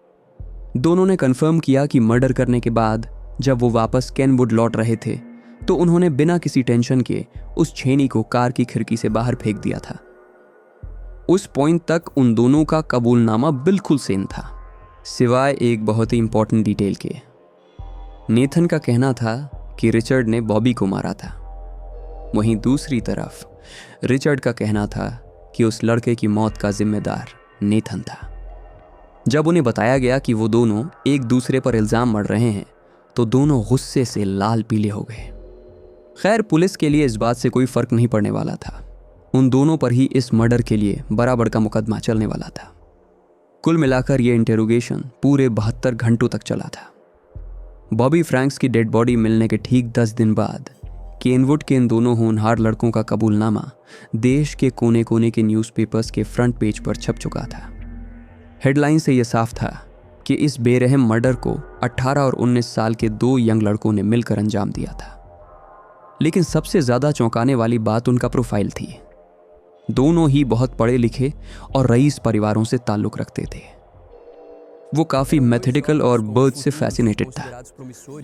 दोनों ने कंफर्म किया कि मर्डर करने के बाद जब वो वापस केनवुड लौट रहे थे तो उन्होंने बिना किसी टेंशन के उस छेनी को कार की खिड़की से बाहर फेंक दिया था। उस पॉइंट तक उन दोनों का कबूलनामा बिल्कुल सेम था, सिवाय एक बहुत ही इंपॉर्टेंट डिटेल के। नेथन का कहना था कि रिचर्ड ने बॉबी को मारा था। वहीं दूसरी तरफ रिचर्ड का कहना था कि उस लड़के की मौत का जिम्मेदार नेथन था। जब उन्हें बताया गया कि वो दोनों एक दूसरे पर इल्ज़ाम मढ़ रहे हैं तो दोनों गुस्से से लाल पीले हो गए। खैर, पुलिस के लिए इस बात से कोई फ़र्क नहीं पड़ने वाला था। उन दोनों पर ही इस मर्डर के लिए बराबर का मुकदमा चलने वाला था। कुल मिलाकर ये इंटेरोगेशन पूरे 72 घंटों तक चला था। बॉबी फ्रैंक्स की डेड बॉडी मिलने के ठीक 10 दिन बाद केनवुड के इन दोनों होनहार लड़कों का कबूलनामा देश के कोने कोने के न्यूज़पेपर्स के फ्रंट पेज पर छप चुका था। हेडलाइन से यह साफ था कि इस बेरहम मर्डर को 18 और 19 साल के 2 यंग लड़कों ने मिलकर अंजाम दिया था। लेकिन सबसे ज़्यादा चौंकाने वाली बात उनका प्रोफाइल थी। दोनों ही बहुत पढ़े लिखे और रईस परिवारों से ताल्लुक़ रखते थे। वो काफ़ी मैथेडिकल और बर्थ से फैसिनेटेड था,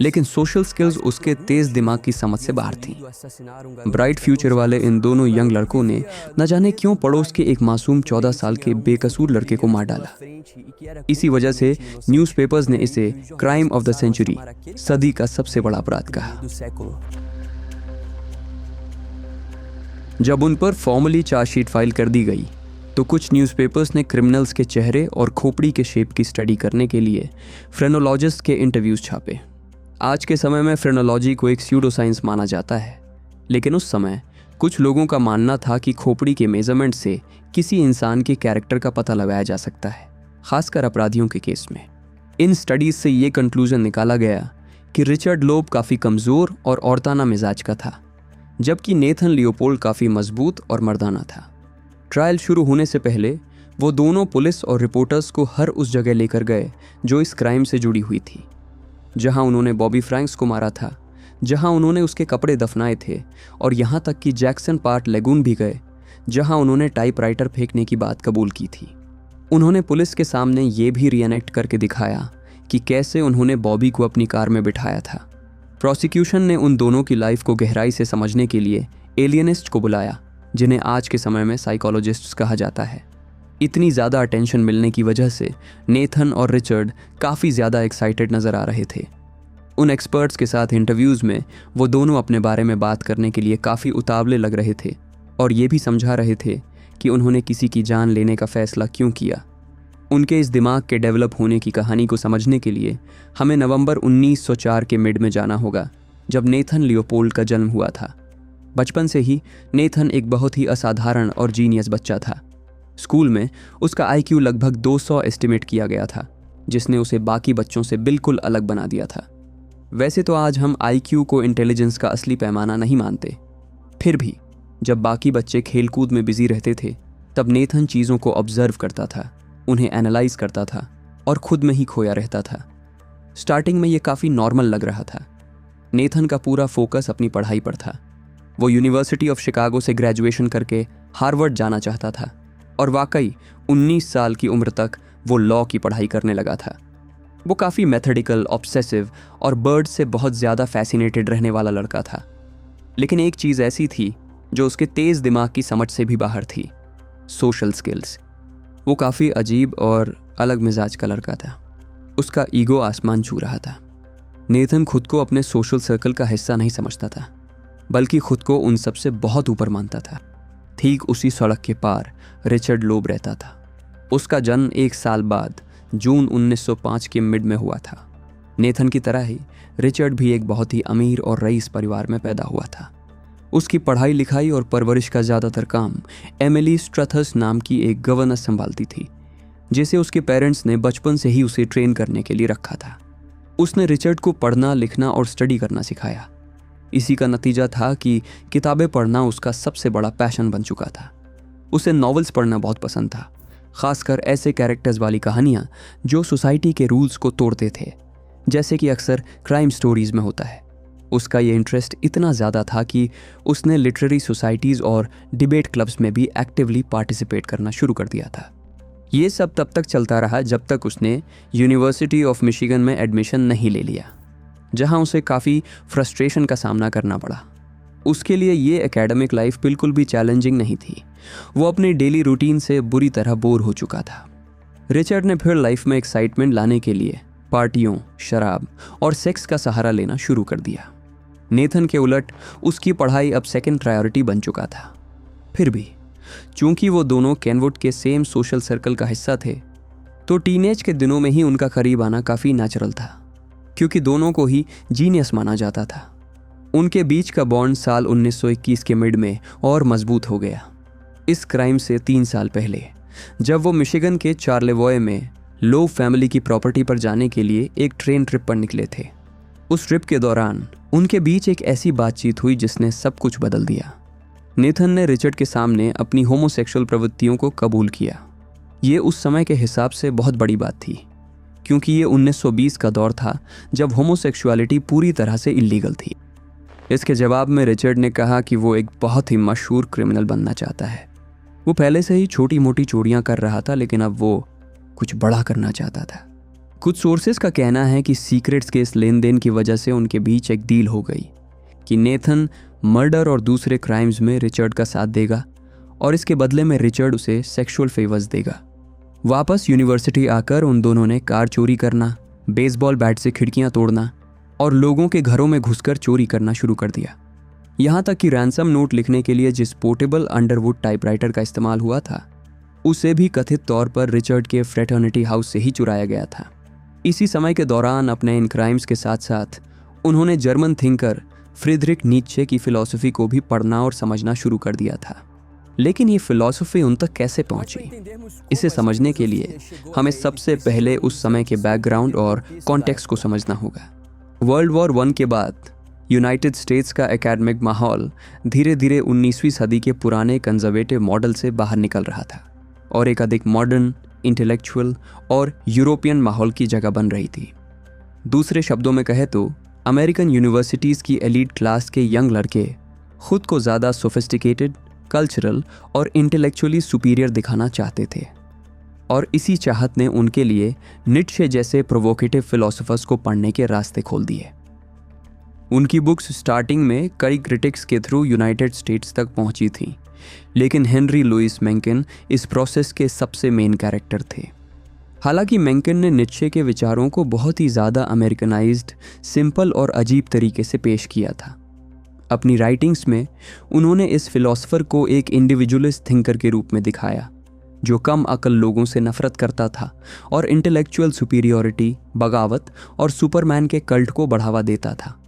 लेकिन सोशल स्किल्स उसके तेज दिमाग की समझ से बाहर थी। ब्राइट फ्यूचर वाले इन दोनों यंग लड़कों ने न जाने क्यों पड़ोस के एक मासूम 14 साल के बेकसूर लड़के को मार डाला। इसी वजह से न्यूज़पेपर्स ने इसे क्राइम ऑफ द सेंचुरी, सदी का सबसे बड़ा अपराध कहा। जब उन पर फॉर्मली चार्जशीट फाइल कर दी गई तो कुछ न्यूज़पेपर्स ने क्रिमिनल्स के चेहरे और खोपड़ी के शेप की स्टडी करने के लिए फ्रेनोलॉजिस्ट के इंटरव्यूज़ छापे। आज के समय में फ्रेनोलॉजी को एक स्यूडो साइंस माना जाता है, लेकिन उस समय कुछ लोगों का मानना था कि खोपड़ी के मेजरमेंट से किसी इंसान के कैरेक्टर का पता लगाया जा सकता है, खासकर अपराधियों के केस में। इन स्टडीज़ से ये कंक्लूजन निकाला गया कि रिचर्ड लोब काफ़ी कमज़ोर और औरताना मिजाज का था, जबकि नेथन लियोपोल्ड काफ़ी मजबूत और मर्दाना था। ट्रायल शुरू होने से पहले वो दोनों पुलिस और रिपोर्टर्स को हर उस जगह लेकर गए जो इस क्राइम से जुड़ी हुई थी, जहां उन्होंने बॉबी फ्रैंक्स को मारा था, जहां उन्होंने उसके कपड़े दफनाए थे, और यहां तक कि जैक्सन पार्क लेगून भी गए, जहां उन्होंने टाइपराइटर फेंकने की बात कबूल की थी। उन्होंने पुलिस के सामने ये भी रीएनेक्ट करके दिखाया कि कैसे उन्होंने बॉबी को अपनी कार में बिठाया था। प्रोसिक्यूशन ने उन दोनों की लाइफ को गहराई से समझने के लिए एलियनिस्ट को बुलाया, जिन्हें आज के समय में साइकोलॉजिस्ट्स कहा जाता है। इतनी ज़्यादा अटेंशन मिलने की वजह से नेथन और रिचर्ड काफ़ी ज़्यादा एक्साइटेड नज़र आ रहे थे। उन एक्सपर्ट्स के साथ इंटरव्यूज़ में वो दोनों अपने बारे में बात करने के लिए काफ़ी उतावले लग रहे थे और ये भी समझा रहे थे कि उन्होंने किसी की जान लेने का फ़ैसला क्यों किया। उनके इस दिमाग के डेवलप होने की कहानी को समझने के लिए हमें नवंबर 1904 के मिड में जाना होगा, जब नेथन लियोपोल्ड का जन्म हुआ था। बचपन से ही नेथन एक बहुत ही असाधारण और जीनियस बच्चा था। स्कूल में उसका IQ लगभग 200 एस्टिमेट किया गया था, जिसने उसे बाकी बच्चों से बिल्कुल अलग बना दिया था। वैसे तो आज हम IQ को इंटेलिजेंस का असली पैमाना नहीं मानते, फिर भी जब बाकी बच्चे खेलकूद में बिजी रहते थे तब नेथन चीज़ों को ऑब्जर्व करता था, उन्हें एनालाइज करता था और खुद में ही खोया रहता था। स्टार्टिंग में ये काफ़ी नॉर्मल लग रहा था। नेथन का पूरा फोकस अपनी पढ़ाई पर था। वो यूनिवर्सिटी ऑफ शिकागो से ग्रेजुएशन करके हार्वर्ड जाना चाहता था और वाकई 19 साल की उम्र तक वो लॉ की पढ़ाई करने लगा था। वो काफ़ी मेथडिकल, ऑब्सेसिव और बर्ड से बहुत ज़्यादा फैसिनेटेड रहने वाला लड़का था। लेकिन एक चीज़ ऐसी थी जो उसके तेज़ दिमाग की समझ से भी बाहर थी, सोशल स्किल्स। वो काफ़ी अजीब और अलग मिजाज का लड़का था। उसका ईगो आसमान छू रहा था। नेथन खुद को अपने सोशल सर्कल का हिस्सा नहीं समझता था, बल्कि खुद को उन सब से बहुत ऊपर मानता था। ठीक उसी सड़क के पार रिचर्ड लोब रहता था। उसका जन्म 1 साल बाद जून 1905 के मिड में हुआ था। नेथन की तरह ही रिचर्ड भी एक बहुत ही अमीर और रईस परिवार में पैदा हुआ था। उसकी पढ़ाई लिखाई और परवरिश का ज़्यादातर काम एमिली स्ट्रथस नाम की एक गवर्नेस संभालती थी, जिसे उसके पेरेंट्स ने बचपन से ही उसे ट्रेन करने के लिए रखा था। उसने रिचर्ड को पढ़ना, लिखना और स्टडी करना सिखाया। इसी का नतीजा था कि किताबें पढ़ना उसका सबसे बड़ा पैशन बन चुका था। उसे नॉवेल्स पढ़ना बहुत पसंद था, खासकर ऐसे कैरेक्टर्स वाली कहानियाँ जो सोसाइटी के रूल्स को तोड़ते थे, जैसे कि अक्सर क्राइम स्टोरीज में होता है। उसका ये इंटरेस्ट इतना ज़्यादा था कि उसने लिटरेरी सोसाइटीज़ और डिबेट क्लब्स में भी एक्टिवली पार्टिसिपेट करना शुरू कर दिया था। ये सब तब तक चलता रहा जब तक उसने यूनिवर्सिटी ऑफ मिशिगन में एडमिशन नहीं ले लिया, जहां उसे काफ़ी फ्रस्ट्रेशन का सामना करना पड़ा। उसके लिए ये एकेडमिक लाइफ बिल्कुल भी चैलेंजिंग नहीं थी। वो अपनी डेली रूटीन से बुरी तरह बोर हो चुका था। रिचर्ड ने फिर लाइफ में एक्साइटमेंट लाने के लिए पार्टियों, शराब और सेक्स का सहारा लेना शुरू कर दिया। नेथन के उलट उसकी पढ़ाई अब सेकंड प्रायोरिटी बन चुका था। फिर भी चूंकि वो दोनों केनवुड के सेम सोशल सर्कल का हिस्सा थे, तो टीनेज के दिनों में ही उनका करीब आना काफ़ी नेचुरल था, क्योंकि दोनों को ही जीनियस माना जाता था। उनके बीच का बॉन्ड साल 1921 के मिड में और मजबूत हो गया। इस क्राइम से 3 साल पहले, जब वो मिशिगन के चार्लेवॉय में लोब फैमिली की प्रॉपर्टी पर जाने के लिए एक ट्रेन ट्रिप पर निकले थे। उस ट्रिप के दौरान उनके बीच एक ऐसी बातचीत हुई जिसने सब कुछ बदल दिया। नेथन ने रिचर्ड के सामने अपनी होमोसेक्सुअल प्रवृत्तियों को कबूल किया। ये उस समय के हिसाब से बहुत बड़ी बात थी, क्योंकि ये 1920 का दौर था जब होमोसेक्सुअलिटी पूरी तरह से इलीगल थी। इसके जवाब में रिचर्ड ने कहा कि वो एक बहुत ही मशहूर क्रिमिनल बनना चाहता है। वो पहले से ही छोटी मोटी चोरियां कर रहा था, लेकिन अब वो कुछ बड़ा करना चाहता था। कुछ सोर्सेस का कहना है कि सीक्रेट्स के इस लेन देन की वजह से उनके बीच एक डील हो गई कि नेथन मर्डर और दूसरे क्राइम्स में रिचर्ड का साथ देगा और इसके बदले में रिचर्ड उसे सेक्सुअल फेवर्स देगा। वापस यूनिवर्सिटी आकर उन दोनों ने कार चोरी करना, बेसबॉल बैट से खिड़कियां तोड़ना और लोगों के घरों में घुसकर चोरी करना शुरू कर दिया। यहाँ तक कि रैंसम नोट लिखने के लिए जिस पोर्टेबल अंडरवुड टाइपराइटर का इस्तेमाल हुआ था, उसे भी कथित तौर पर रिचर्ड के फ्रेटर्निटी हाउस से ही चुराया गया था। इसी समय के दौरान अपने इन क्राइम्स के साथ साथ उन्होंने जर्मन थिंकर फ्रीडरिक नीत्शे की फिलॉसफी को भी पढ़ना और समझना शुरू कर दिया था। लेकिन ये फिलॉसफी उन तक कैसे पहुंची, इसे समझने के लिए हमें सबसे पहले उस समय के बैकग्राउंड और कॉन्टेक्स्ट को समझना होगा। वर्ल्ड वॉर 1 के बाद यूनाइटेड स्टेट्स का एकेडमिक माहौल धीरे धीरे 19वीं सदी के पुराने कंजर्वेटिव मॉडल से बाहर निकल रहा था और एक अधिक मॉडर्न, इंटेलेक्चुअल और यूरोपियन माहौल की जगह बन रही थी। दूसरे शब्दों में कहे तो अमेरिकन यूनिवर्सिटीज़ की एलीट क्लास के यंग लड़के खुद को ज़्यादा सोफिस्टिकेटेड, कल्चरल और इंटेलेक्चुअली सुपीरियर दिखाना चाहते थे, और इसी चाहत ने उनके लिए नीत्शे जैसे प्रोवोकेटिव फिलोसोफर्स को पढ़ने के रास्ते खोल दिए। उनकी बुक्स स्टार्टिंग में कई क्रिटिक्स के थ्रू यूनाइटेड स्टेट्स तक पहुंची थी, लेकिन हेनरी लुइस मेंकेन इस प्रोसेस के सबसे मेन कैरेक्टर थे। हालांकि मेंकेन ने नीत्शे के विचारों को बहुत ही ज़्यादा अमेरिकनाइज्ड, सिंपल और अजीब तरीके से पेश किया था। अपनी राइटिंग्स में उन्होंने इस फिलॉसफर को एक इंडिविजुअलिस्ट थिंकर के रूप में दिखाया जो कम अकल लोगों से नफरत करता था और इंटेलेक्चुअल सुपीरियॉरिटी, बगावत और सुपरमैन के कल्ट को बढ़ावा देता था।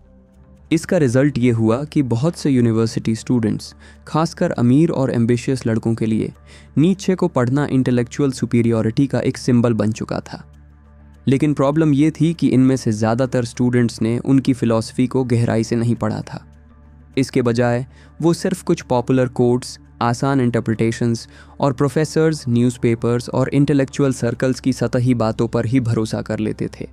इसका रिजल्ट ये हुआ कि बहुत से यूनिवर्सिटी स्टूडेंट्स, खासकर अमीर और एम्बिशियस लड़कों के लिए नीत्शे को पढ़ना इंटेलेक्चुअल सुपीरियॉरिटी का एक सिंबल बन चुका था। लेकिन प्रॉब्लम ये थी कि इनमें से ज़्यादातर स्टूडेंट्स ने उनकी फ़िलॉसफी को गहराई से नहीं पढ़ा था। इसके बजाय वो सिर्फ कुछ पॉपुलर कोट्स, आसान इंटरप्रिटेशंस और प्रोफेसर्स, न्यूज़पेपर्स और इंटेलेक्चुअल सर्कल्स की सतही बातों पर ही भरोसा कर लेते थे।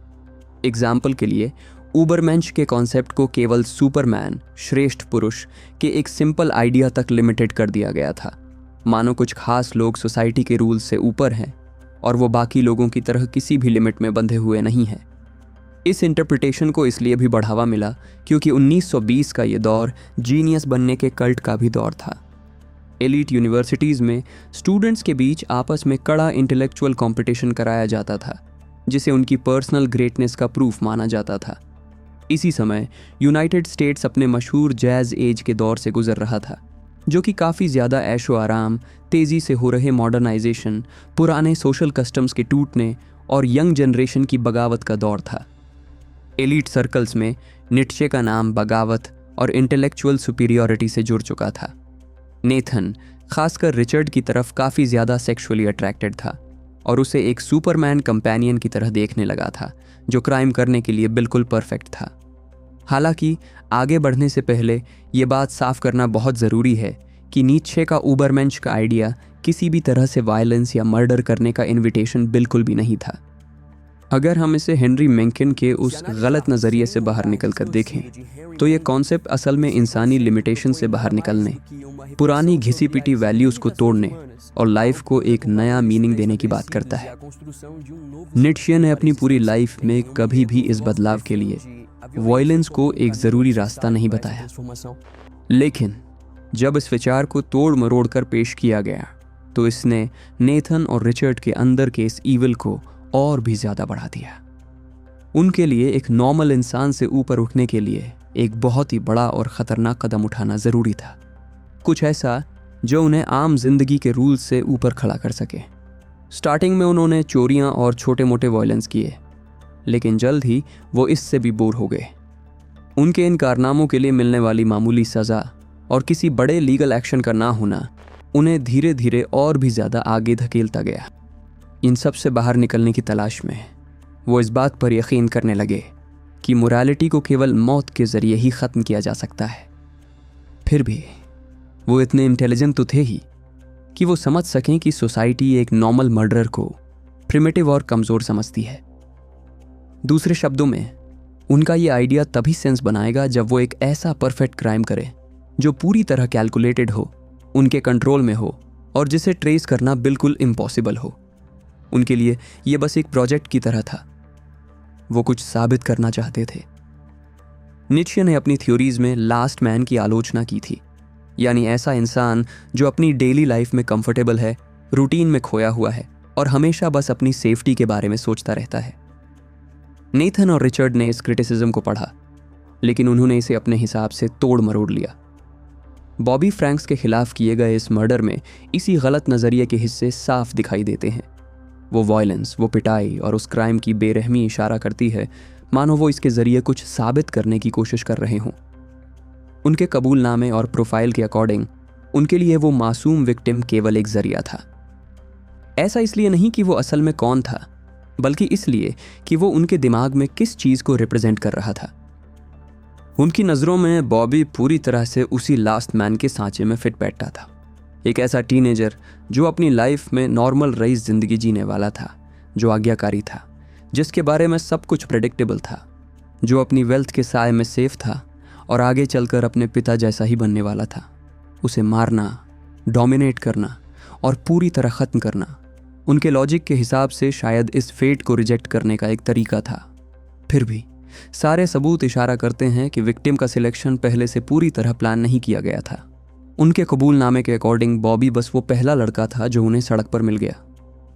एग्जाम्पल के लिए उबरमेंश के कॉन्सेप्ट को केवल सुपरमैन, श्रेष्ठ पुरुष के एक सिंपल आइडिया तक लिमिटेड कर दिया गया था, मानो कुछ खास लोग सोसाइटी के रूल्स से ऊपर हैं और वो बाकी लोगों की तरह किसी भी लिमिट में बंधे हुए नहीं हैं। इस इंटरप्रिटेशन को इसलिए भी बढ़ावा मिला क्योंकि 1920 का ये दौर जीनियस बनने के कल्ट का भी दौर था। एलीट यूनिवर्सिटीज़ में स्टूडेंट्स के बीच आपस में कड़ा इंटेलेक्चुअल कंपटीशन कराया जाता था, जिसे उनकी पर्सनल ग्रेटनेस का प्रूफ माना जाता था। इसी समय यूनाइटेड स्टेट्स अपने मशहूर जैज़ एज के दौर से गुजर रहा था, जो कि काफ़ी ज़्यादा ऐशो आराम, तेज़ी से हो रहे मॉडर्नाइजेशन, पुराने सोशल कस्टम्स के टूटने और यंग जनरेशन की बगावत का दौर था। एलीट सर्कल्स में नीत्शे का नाम बगावत और इंटेलेक्चुअल सुपीरियॉरिटी से जुड़ चुका था। नेथन, खासकर रिचर्ड की तरफ काफ़ी ज़्यादा सेक्सुअली अट्रैक्टेड था और उसे एक सुपरमैन कंपेनियन की तरह देखने लगा था जो क्राइम करने के लिए बिल्कुल परफेक्ट था। हालांकि आगे बढ़ने से पहले ये बात साफ करना बहुत ज़रूरी है कि नीत्शे का उबरमेंश का आइडिया किसी भी तरह से वायलेंस या मर्डर करने का इन्विटेशन बिल्कुल भी नहीं था। अगर हम इसे हेनरी मेंकेन के उस गलत नज़रिए से बाहर निकल कर देखें तो ये कॉन्सेप्ट असल में इंसानी लिमिटेशन से बाहर निकलने, पुरानी घिसी पिटी वैल्यूज़ को तोड़ने और लाइफ को एक नया मीनिंग देने की बात करता है। नीत्शे ने अपनी पूरी लाइफ में कभी भी इस बदलाव के लिए वायलेंस को एक ज़रूरी रास्ता नहीं बताया, लेकिन जब इस विचार को तोड़ मरोड़ कर पेश किया गया तो इसने नेथन और रिचर्ड के अंदर के इस ईविल को और भी ज़्यादा बढ़ा दिया। उनके लिए एक नॉर्मल इंसान से ऊपर उठने के लिए एक बहुत ही बड़ा और ख़तरनाक कदम उठाना ज़रूरी था, कुछ ऐसा जो उन्हें आम जिंदगी के रूल्स से ऊपर खड़ा कर सके। स्टार्टिंग में उन्होंने चोरियां और छोटे मोटे वायलेंस किए, लेकिन जल्द ही वो इससे भी बोर हो गए। उनके इन कारनामों के लिए मिलने वाली मामूली सज़ा और किसी बड़े लीगल एक्शन का ना होना उन्हें धीरे धीरे और भी ज़्यादा आगे धकेलता गया। इन सब से बाहर निकलने की तलाश में वो इस बात पर यकीन करने लगे कि मोरालिटी को केवल मौत के ज़रिए ही ख़त्म किया जा सकता है। फिर भी वो इतने इंटेलिजेंट तो थे ही कि वो समझ सकें कि सोसाइटी एक नॉर्मल मर्डरर को प्रिमिटिव और कमज़ोर समझती है। दूसरे शब्दों में, उनका ये आइडिया तभी सेंस बनाएगा जब वो एक ऐसा परफेक्ट क्राइम करे जो पूरी तरह कैलकुलेटेड हो, उनके कंट्रोल में हो और जिसे ट्रेस करना बिल्कुल इम्पॉसिबल हो। उनके लिए ये बस एक प्रोजेक्ट की तरह था। वो कुछ साबित करना चाहते थे। नीत्शे ने अपनी थ्योरीज में लास्ट मैन की आलोचना की थी, यानी ऐसा इंसान जो अपनी डेली लाइफ में कंफर्टेबल है, रूटीन में खोया हुआ है और हमेशा बस अपनी सेफ्टी के बारे में सोचता रहता है। नेथन और रिचर्ड ने इस क्रिटिसिज्म को पढ़ा, लेकिन उन्होंने इसे अपने हिसाब से तोड़ मरोड़ लिया। बॉबी फ्रैंक्स के खिलाफ किए गए इस मर्डर में इसी गलत नज़रिए के हिस्से साफ दिखाई देते हैं। वो वायलेंस, वो पिटाई और उस क्राइम की बेरहमी इशारा करती है मानो वो इसके ज़रिए कुछ साबित करने की कोशिश कर रहे हों। उनके कबूलनामे और प्रोफाइल के अकॉर्डिंग उनके लिए वो मासूम विक्टिम केवल एक ज़रिया था। ऐसा इसलिए नहीं कि वो असल में कौन था, बल्कि इसलिए कि वो उनके दिमाग में किस चीज़ को रिप्रेजेंट कर रहा था। उनकी नज़रों में बॉबी पूरी तरह से उसी लास्ट मैन के सांचे में फिट बैठता था। एक ऐसा टीनेजर जो अपनी लाइफ में नॉर्मल रईस ज़िंदगी जीने वाला था, जो आज्ञाकारी था, जिसके बारे में सब कुछ प्रेडिक्टेबल था, जो अपनी वेल्थ के साए में सेफ था और आगे चलकर अपने पिता जैसा ही बनने वाला था। उसे मारना, डोमिनेट करना और पूरी तरह ख़त्म करना उनके लॉजिक के हिसाब से शायद इस फेट को रिजेक्ट करने का एक तरीका था। फिर भी सारे सबूत इशारा करते हैं कि विक्टिम का सिलेक्शन पहले से पूरी तरह प्लान नहीं किया गया था। उनके कबूलनामे के अकॉर्डिंग बॉबी बस वो पहला लड़का था जो उन्हें सड़क पर मिल गया।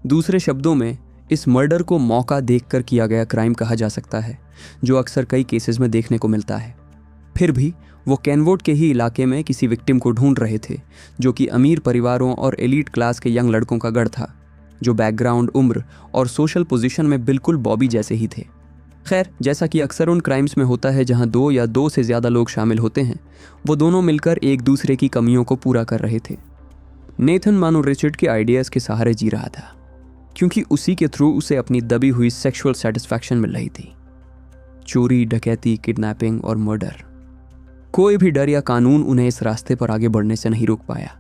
दूसरे शब्दों में, इस मर्डर को मौका देखकर किया गया क्राइम कहा जा सकता है, जो अक्सर कई केसेस में देखने को मिलता है। फिर भी वो कैनवोड के ही इलाके में किसी विक्टिम को ढूंढ रहे थे, जो कि अमीर परिवारों और एलीट क्लास के यंग लड़कों का गढ़ था, जो बैकग्राउंड, उम्र और सोशल पोजीशन में बिल्कुल बॉबी जैसे ही थे। खैर, जैसा कि अक्सर उन क्राइम्स में होता है जहां 2 या 2 से ज़्यादा लोग शामिल होते हैं, वो दोनों मिलकर एक दूसरे की कमियों को पूरा कर रहे थे। नेथन मानो रिचर्ड के आइडियाज़ के सहारे जी रहा था, क्योंकि उसी के थ्रू उसे अपनी दबी हुई सेक्सुअल सेटिस्फैक्शन मिल रही थी। चोरी, डकैती, किडनैपिंग और मर्डर, कोई भी डर या कानून उन्हें इस रास्ते पर आगे बढ़ने से नहीं रोक पाया।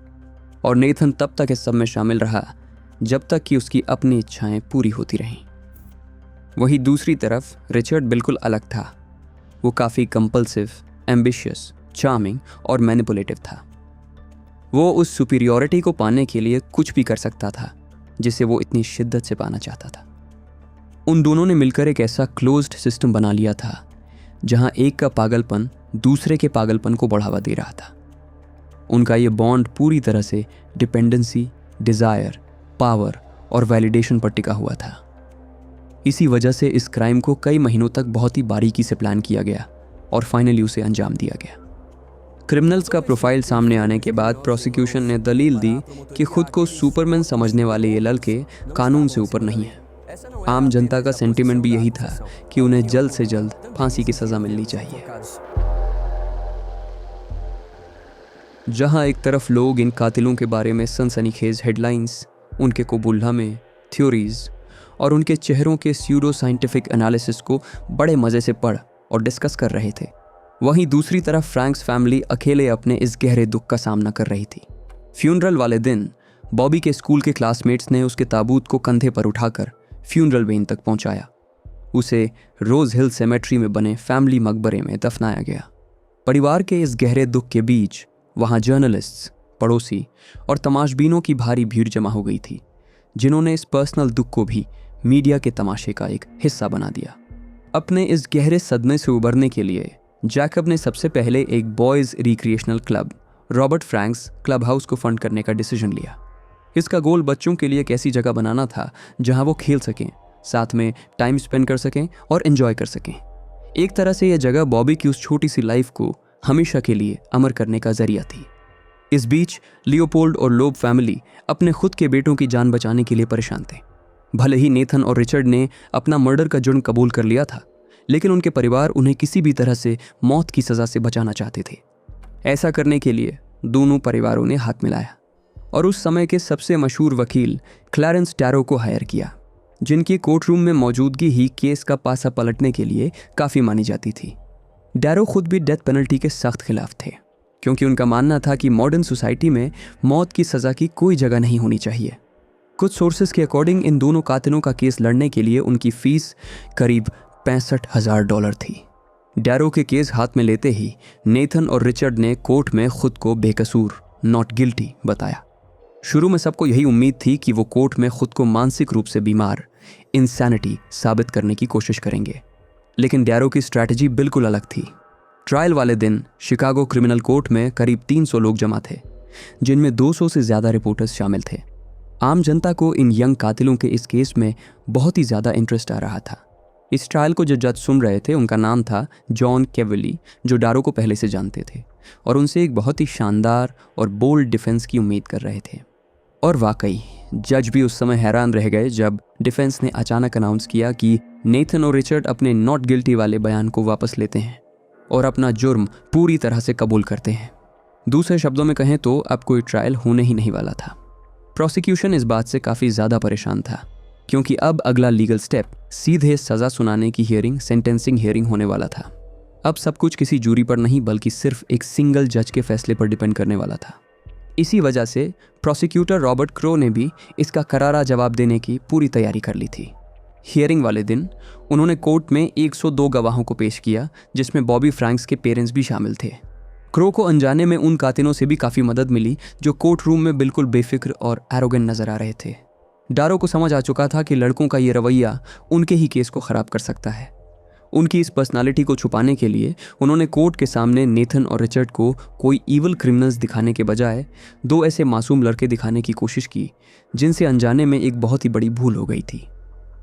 और नेथन तब तक इस सब में शामिल रहा जब तक कि उसकी अपनी इच्छाएं पूरी होती रहीं। वहीं दूसरी तरफ रिचर्ड बिल्कुल अलग था। वो काफ़ी कंपल्सिव, एम्बिशियस, चार्मिंग और मैनिपुलेटिव था। वो उस सुपीरियॉरिटी को पाने के लिए कुछ भी कर सकता था जिसे वो इतनी शिद्दत से पाना चाहता था। उन दोनों ने मिलकर एक ऐसा क्लोज्ड सिस्टम बना लिया था जहां एक का पागलपन दूसरे के पागलपन को बढ़ावा दे रहा था। उनका ये बॉन्ड पूरी तरह से डिपेंडेंसी, डिज़ायर, पावर और वैलिडेशन पर टिका हुआ था। इसी वजह से इस क्राइम को कई महीनों तक बहुत ही बारीकी से प्लान किया गया और फाइनली उसे अंजाम दिया गया। क्रिमिनल्स का प्रोफाइल सामने आने के बाद प्रोसिक्यूशन ने दलील दी कि खुद को सुपरमैन समझने वाले ये लड़के कानून से ऊपर नहीं हैं। आम जनता का सेंटीमेंट भी यही था कि उन्हें जल्द से जल्द फांसी की सज़ा मिलनी चाहिए। जहां एक तरफ लोग इन कातिलों के बारे में सनसनीखेज हेडलाइंस, उनके कबूलनामे, थ्योरीज और उनके चेहरों के स्यूडो साइंटिफिक एनालिसिस को बड़े मज़े से पढ़ और डिस्कस कर रहे थे, वहीं दूसरी तरफ फ्रैंक्स फैमिली अकेले अपने इस गहरे दुख का सामना कर रही थी। फ्यूनरल वाले दिन बॉबी के स्कूल के क्लासमेट्स ने उसके ताबूत को कंधे पर उठाकर फ्यूनरल वेन तक पहुंचाया। उसे रोज हिल सेमेट्री में बने फैमिली मकबरे में दफनाया गया। परिवार के इस गहरे दुख के बीच वहां जर्नलिस्ट्स, पड़ोसी और तमाशबीनों की भारी भीड़ जमा हो गई थी, जिन्होंने इस पर्सनल दुख को भी मीडिया के तमाशे का एक हिस्सा बना दिया। अपने इस गहरे सदमे से उबरने के लिए जैकब ने सबसे पहले एक boys recreational club, Robert Franks club house को फंड करने का डिसीजन लिया। इसका गोल बच्चों के लिए एक ऐसी जगह बनाना था जहां वो खेल सकें, साथ में टाइम स्पेंड कर सकें और एंजॉय कर सकें। एक तरह से यह जगह बॉबी की उस छोटी सी लाइफ को हमेशा के लिए अमर करने का जरिया थी। इस बीच लियोपोल्ड और लोब फैमिली अपने खुद के बेटों की जान बचाने के लिए परेशान थे। भले ही नेथन और रिचर्ड ने अपना मर्डर का जुर्म कबूल कर लिया था, लेकिन उनके परिवार उन्हें किसी भी तरह से मौत की सज़ा से बचाना चाहते थे। ऐसा करने के लिए दोनों परिवारों ने हाथ मिलाया और उस समय के सबसे मशहूर वकील क्लैरेंस डैरो को हायर किया, जिनकी कोर्ट रूम में मौजूदगी ही केस का पासा पलटने के लिए काफ़ी मानी जाती थी। डैरो खुद भी डेथ पेनल्टी के सख्त खिलाफ थे, क्योंकि उनका मानना था कि मॉडर्न सोसाइटी में मौत की सज़ा की कोई जगह नहीं होनी चाहिए। कुछ सोर्सेज के अकॉर्डिंग इन दोनों कातिलों का केस लड़ने के लिए उनकी फ़ीस करीब $65,000 थी। डैरो के केस हाथ में लेते ही नेथन और रिचर्ड ने कोर्ट में खुद को बेकसूर, नॉट गिल्टी बताया। शुरू में सबको यही उम्मीद थी कि वो कोर्ट में खुद को मानसिक रूप से बीमार, इंसैनिटी साबित करने की कोशिश करेंगे, लेकिन डैरो की स्ट्रैटेजी बिल्कुल अलग थी। ट्रायल वाले दिन शिकागो क्रिमिनल कोर्ट में करीब 300 लोग जमा थे, जिनमें 200 से ज़्यादा रिपोर्टर्स शामिल थे। आम जनता को इन यंग कातिलों के इस केस में बहुत ही ज़्यादा इंटरेस्ट आ रहा था। इस ट्रायल को जो जज सुन रहे थे उनका नाम था जॉन केवली, जो डैरो को पहले से जानते थे और उनसे एक बहुत ही शानदार और बोल्ड डिफेंस की उम्मीद कर रहे थे। और वाकई जज भी उस समय हैरान रह गए जब डिफेंस ने अचानक अनाउंस किया कि नेथन और रिचर्ड अपने नॉट गिल्टी वाले बयान को वापस लेते हैं और अपना जुर्म पूरी तरह से कबूल करते हैं। दूसरे शब्दों में कहें तो अब कोई ट्रायल होने ही नहीं वाला था। प्रोसिक्यूशन इस बात से काफ़ी ज़्यादा परेशान था, क्योंकि अब अगला लीगल स्टेप सीधे सज़ा सुनाने की हियरिंग, सेंटेंसिंग हियरिंग होने वाला था। अब सब कुछ किसी जूरी पर नहीं बल्कि सिर्फ एक सिंगल जज के फैसले पर डिपेंड करने वाला था। इसी वजह से प्रोसिक्यूटर रॉबर्ट क्रो ने भी इसका करारा जवाब देने की पूरी तैयारी कर ली थी। हियरिंग वाले दिन उन्होंने कोर्ट में 102 गवाहों को पेश किया, जिसमें बॉबी फ्रैंक्स के पेरेंट्स भी शामिल थे। क्रो को अनजाने में उन कातिलों से भी काफ़ी मदद मिली जो कोर्ट रूम में बिल्कुल बेफिक्र और एरोगेंट नजर आ रहे थे। डैरो को समझ आ चुका था कि लड़कों का ये रवैया उनके ही केस को ख़राब कर सकता है। उनकी इस पर्सनालिटी को छुपाने के लिए उन्होंने कोर्ट के सामने नेथन और रिचर्ड को कोई ईवल क्रिमिनल्स दिखाने के बजाय 2 ऐसे मासूम लड़के दिखाने की कोशिश की जिनसे अनजाने में एक बहुत ही बड़ी भूल हो गई थी।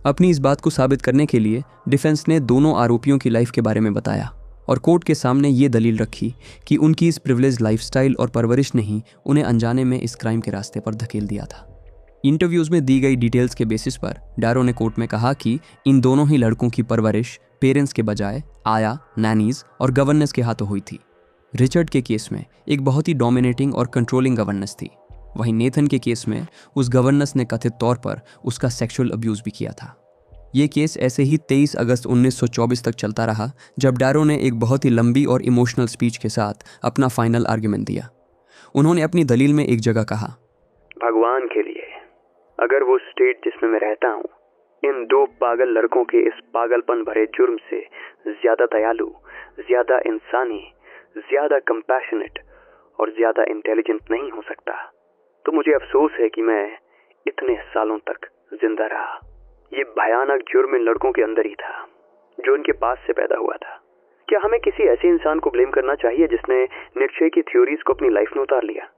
अपनी इस बात को साबित करने के लिए डिफेंस ने दोनों आरोपियों की लाइफ के बारे में बताया और कोर्ट के सामने ये दलील रखी कि उनकी इस प्रिविलेज लाइफस्टाइल और परवरिश ने ही उन्हें अनजाने में इस क्राइम के रास्ते पर धकेल दिया था। इंटरव्यूज में दी गई डिटेल्स के बेसिस पर डारो ने कोर्ट में कहा कि इन दोनों ही लड़कों की परवरिश पेरेंट्स के बजाय आया, नैनीज और गवर्नेंस के हाथों हुई थी। रिचर्ड के केस में एक बहुत ही डोमिनेटिंग और कंट्रोलिंग गवर्नेंस थी, वहीं नेथन के केस में उस गवर्नेंस ने कथित तौर पर उसका सेक्सुअल अब्यूज भी किया था। ये केस ऐसे ही 23 अगस्त 1924 तक चलता रहा, जब डारो ने एक बहुत ही लंबी और इमोशनल स्पीच के साथ अपना फाइनल आर्ग्यूमेंट दिया। उन्होंने अपनी दलील में एक जगह कहा, भगवान के लिए अगर वो स्टेट जिसमें मैं रहता हूँ इन दो पागल लड़कों के इस पागलपन भरे जुर्म से ज्यादा दयालु, ज्यादा इंसानी, ज्यादा कंपैशनेट और ज्यादा इंटेलिजेंट नहीं हो सकता, तो मुझे अफसोस है कि मैं इतने सालों तक जिंदा रहा। ये भयानक जुर्म इन लड़कों के अंदर ही था, जो इनके पास से पैदा हुआ था। क्या हमें किसी ऐसे इंसान को ब्लेम करना चाहिए जिसने नीत्शे की थ्योरीज को अपनी लाइफ में उतार लिया?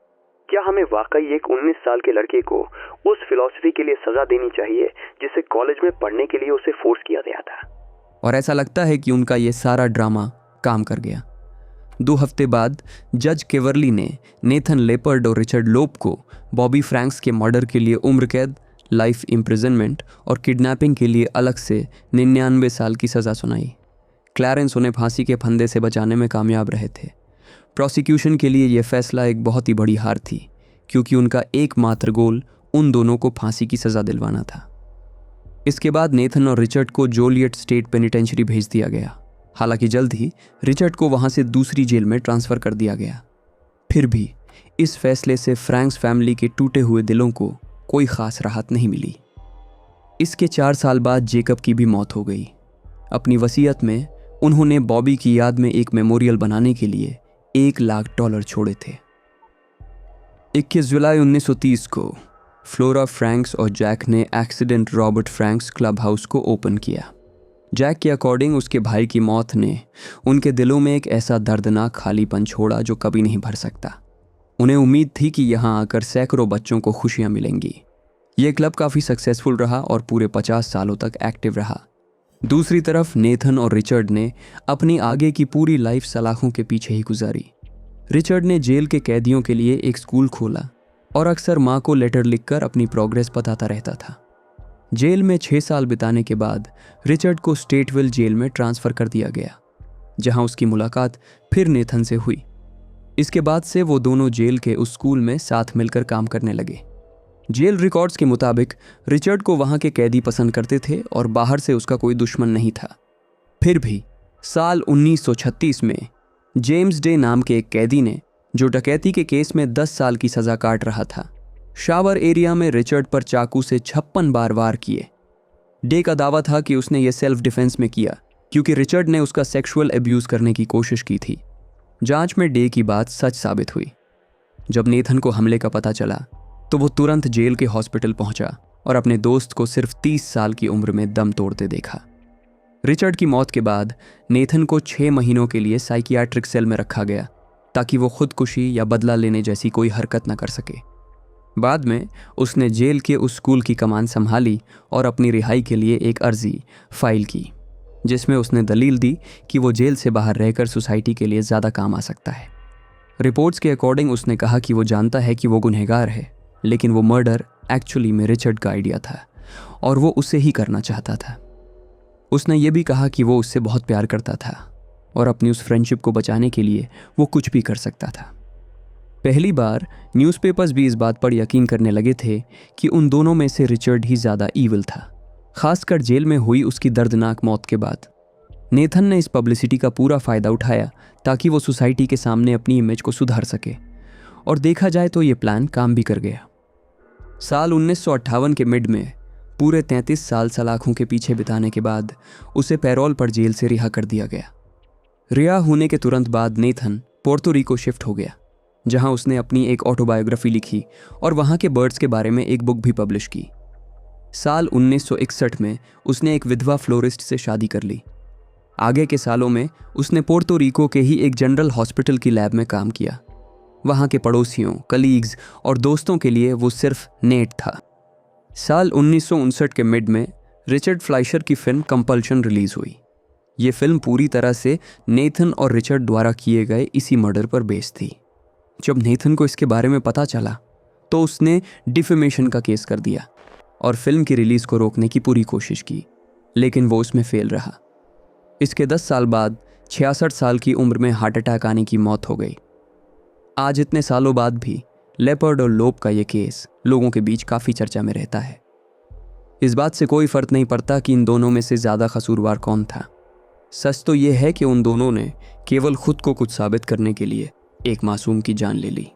क्या हमें वाकई एक 19 साल के लड़के को उस फिलॉसफी के लिए सजा देनी चाहिए जिसे कॉलेज में पढ़ने के लिए उसे फोर्स किया गया था? और ऐसा लगता है कि उनका ये सारा ड्रामा काम कर गया। 2 हफ्ते बाद जज केवरली ने नेथन लेपर्ड और रिचर्ड लोप को बॉबी फ्रैंक्स के मर्डर के लिए उम्र कैद, लाइफ इम्प्रिजनमेंट और किडनैपिंग के लिए अलग से 99 साल की सज़ा सुनाई। क्लैरेंस उन्हें फांसी के फंदे से बचाने में कामयाब रहे थे। प्रोसिक्यूशन के लिए यह फैसला एक बहुत ही बड़ी हार थी, क्योंकि उनका एकमात्र गोल उन दोनों को फांसी की सज़ा दिलवाना था। इसके बाद नेथन और रिचर्ड को जोलियट स्टेट पेनिटेंशरी भेज दिया गया। हालांकि जल्द ही रिचर्ड को वहां से दूसरी जेल में ट्रांसफ़र कर दिया गया। फिर भी इस फैसले से फ्रैंक्स फैमिली के टूटे हुए दिलों को कोई ख़ास राहत नहीं मिली। इसके 4 साल बाद जेकब की भी मौत हो गई। अपनी वसीयत में उन्होंने बॉबी की याद में एक मेमोरियल बनाने के लिए $1,00,000 छोड़े थे। 21 जुलाई 1930 को फ्लोरा फ्रैंक्स और जैक ने accident Robert Franks club house को ओपन किया। जैक के अकॉर्डिंग उसके भाई की मौत ने उनके दिलों में एक ऐसा दर्दनाक खालीपन छोड़ा जो कभी नहीं भर सकता। उन्हें उम्मीद थी कि यहाँ आकर सैकड़ों बच्चों को खुशियाँ मिलेंगी। ये क्लब काफ़ी सक्सेसफुल रहा और पूरे 50 सालों तक एक्टिव रहा। दूसरी तरफ नेथन और रिचर्ड ने अपनी आगे की पूरी लाइफ सलाखों के पीछे ही गुजारी। रिचर्ड ने जेल के कैदियों के लिए एक स्कूल खोला और अक्सर माँ को लेटर लिखकर अपनी प्रोग्रेस बताता रहता था। जेल में 6 साल बिताने के बाद रिचर्ड को स्टेटविल जेल में ट्रांसफ़र कर दिया गया, जहां उसकी मुलाकात फिर नेथन से हुई। इसके बाद से वो दोनों जेल के उस स्कूल में साथ मिलकर काम करने लगे। जेल रिकॉर्ड्स के मुताबिक रिचर्ड को वहां के कैदी पसंद करते थे और बाहर से उसका कोई दुश्मन नहीं था। फिर भी साल 1936 में जेम्स डे नाम के एक कैदी ने, जो डकैती के केस में 10 साल की सज़ा काट रहा था, शावर एरिया में रिचर्ड पर चाकू से 56 बार वार किए। डे का दावा था कि उसने ये सेल्फ डिफेंस में किया क्योंकि रिचर्ड ने उसका सेक्सुअल अब्यूज़ करने की कोशिश की थी। जांच में डे की बात सच साबित हुई। जब नेथन को हमले का पता चला तो वो तुरंत जेल के हॉस्पिटल पहुंचा और अपने दोस्त को सिर्फ 30 साल की उम्र में दम तोड़ते देखा। रिचर्ड की मौत के बाद नेथन को 6 महीनों के लिए साइकियाट्रिक सेल में रखा गया ताकि वो खुदकुशी या बदला लेने जैसी कोई हरकत न कर सके। बाद में उसने जेल के उस स्कूल की कमान संभाली और अपनी रिहाई के लिए एक अर्जी फाइल की, जिसमें उसने दलील दी कि वो जेल से बाहर रहकर सोसाइटी के लिए ज़्यादा काम आ सकता है। रिपोर्ट्स के अकॉर्डिंग उसने कहा कि वो जानता है कि वो गुनहगार है, लेकिन वो मर्डर एक्चुअली में रिचर्ड का आइडिया था और वो उसे ही करना चाहता था। उसने ये भी कहा कि वो उससे बहुत प्यार करता था और अपनी उस फ्रेंडशिप को बचाने के लिए वो कुछ भी कर सकता था। पहली बार न्यूज़पेपर्स भी इस बात पर यकीन करने लगे थे कि उन दोनों में से रिचर्ड ही ज़्यादा ईविल था, खासकर जेल में हुई उसकी दर्दनाक मौत के बाद। नेथन ने इस पब्लिसिटी का पूरा फ़ायदा उठाया ताकि वो सोसाइटी के सामने अपनी इमेज को सुधार सके, और देखा जाए तो ये प्लान काम भी कर गया। साल 1958 के मिड में पूरे 33 साल सलाखों के पीछे बिताने के बाद उसे पैरोल पर जेल से रिहा कर दिया गया। रिहा होने के तुरंत बाद नेथन पोर्तो रिको शिफ्ट हो गया, जहां उसने अपनी एक ऑटोबायोग्राफी लिखी और वहां के बर्ड्स के बारे में एक बुक भी पब्लिश की। साल 1961 में उसने एक विधवा फ्लोरिस्ट से शादी कर ली। आगे के सालों में उसने पोर्तो रिको के ही एक जनरल हॉस्पिटल की लैब में काम किया। वहाँ के पड़ोसियों, कलीग्स और दोस्तों के लिए वो सिर्फ नेट था। साल 1959 के मिड में रिचर्ड फ्लाइशर की फिल्म कंपल्शन रिलीज हुई। ये फिल्म पूरी तरह से नेथन और रिचर्ड द्वारा किए गए इसी मर्डर पर बेस्ड थी। जब नेथन को इसके बारे में पता चला तो उसने डिफेमेशन का केस कर दिया और फिल्म की रिलीज को रोकने की पूरी कोशिश की, लेकिन वो उसमें फेल रहा। इसके 10 साल बाद 66 साल की उम्र में हार्ट अटैक आने की मौत हो गई। आज इतने सालों बाद भी लेपर्ड और लोब का ये केस लोगों के बीच काफ़ी चर्चा में रहता है। इस बात से कोई फर्क नहीं पड़ता कि इन दोनों में से ज़्यादा कसूरवार कौन था। सच तो यह है कि उन दोनों ने केवल खुद को कुछ साबित करने के लिए एक मासूम की जान ले ली।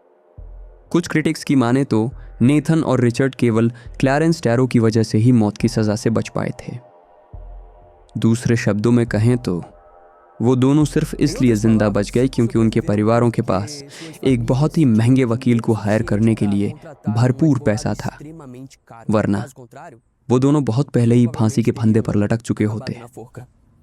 कुछ क्रिटिक्स की माने तो नेथन और रिचर्ड केवल क्लैरेंस टैरो की वजह से ही मौत की सज़ा से बच पाए थे। दूसरे शब्दों में कहें तो वो दोनों सिर्फ इसलिए जिंदा बच गए क्योंकि उनके परिवारों के पास एक बहुत ही महंगे वकील को हायर करने के लिए भरपूर पैसा था, वरना वो दोनों बहुत पहले ही फांसी के फंदे पर लटक चुके होते।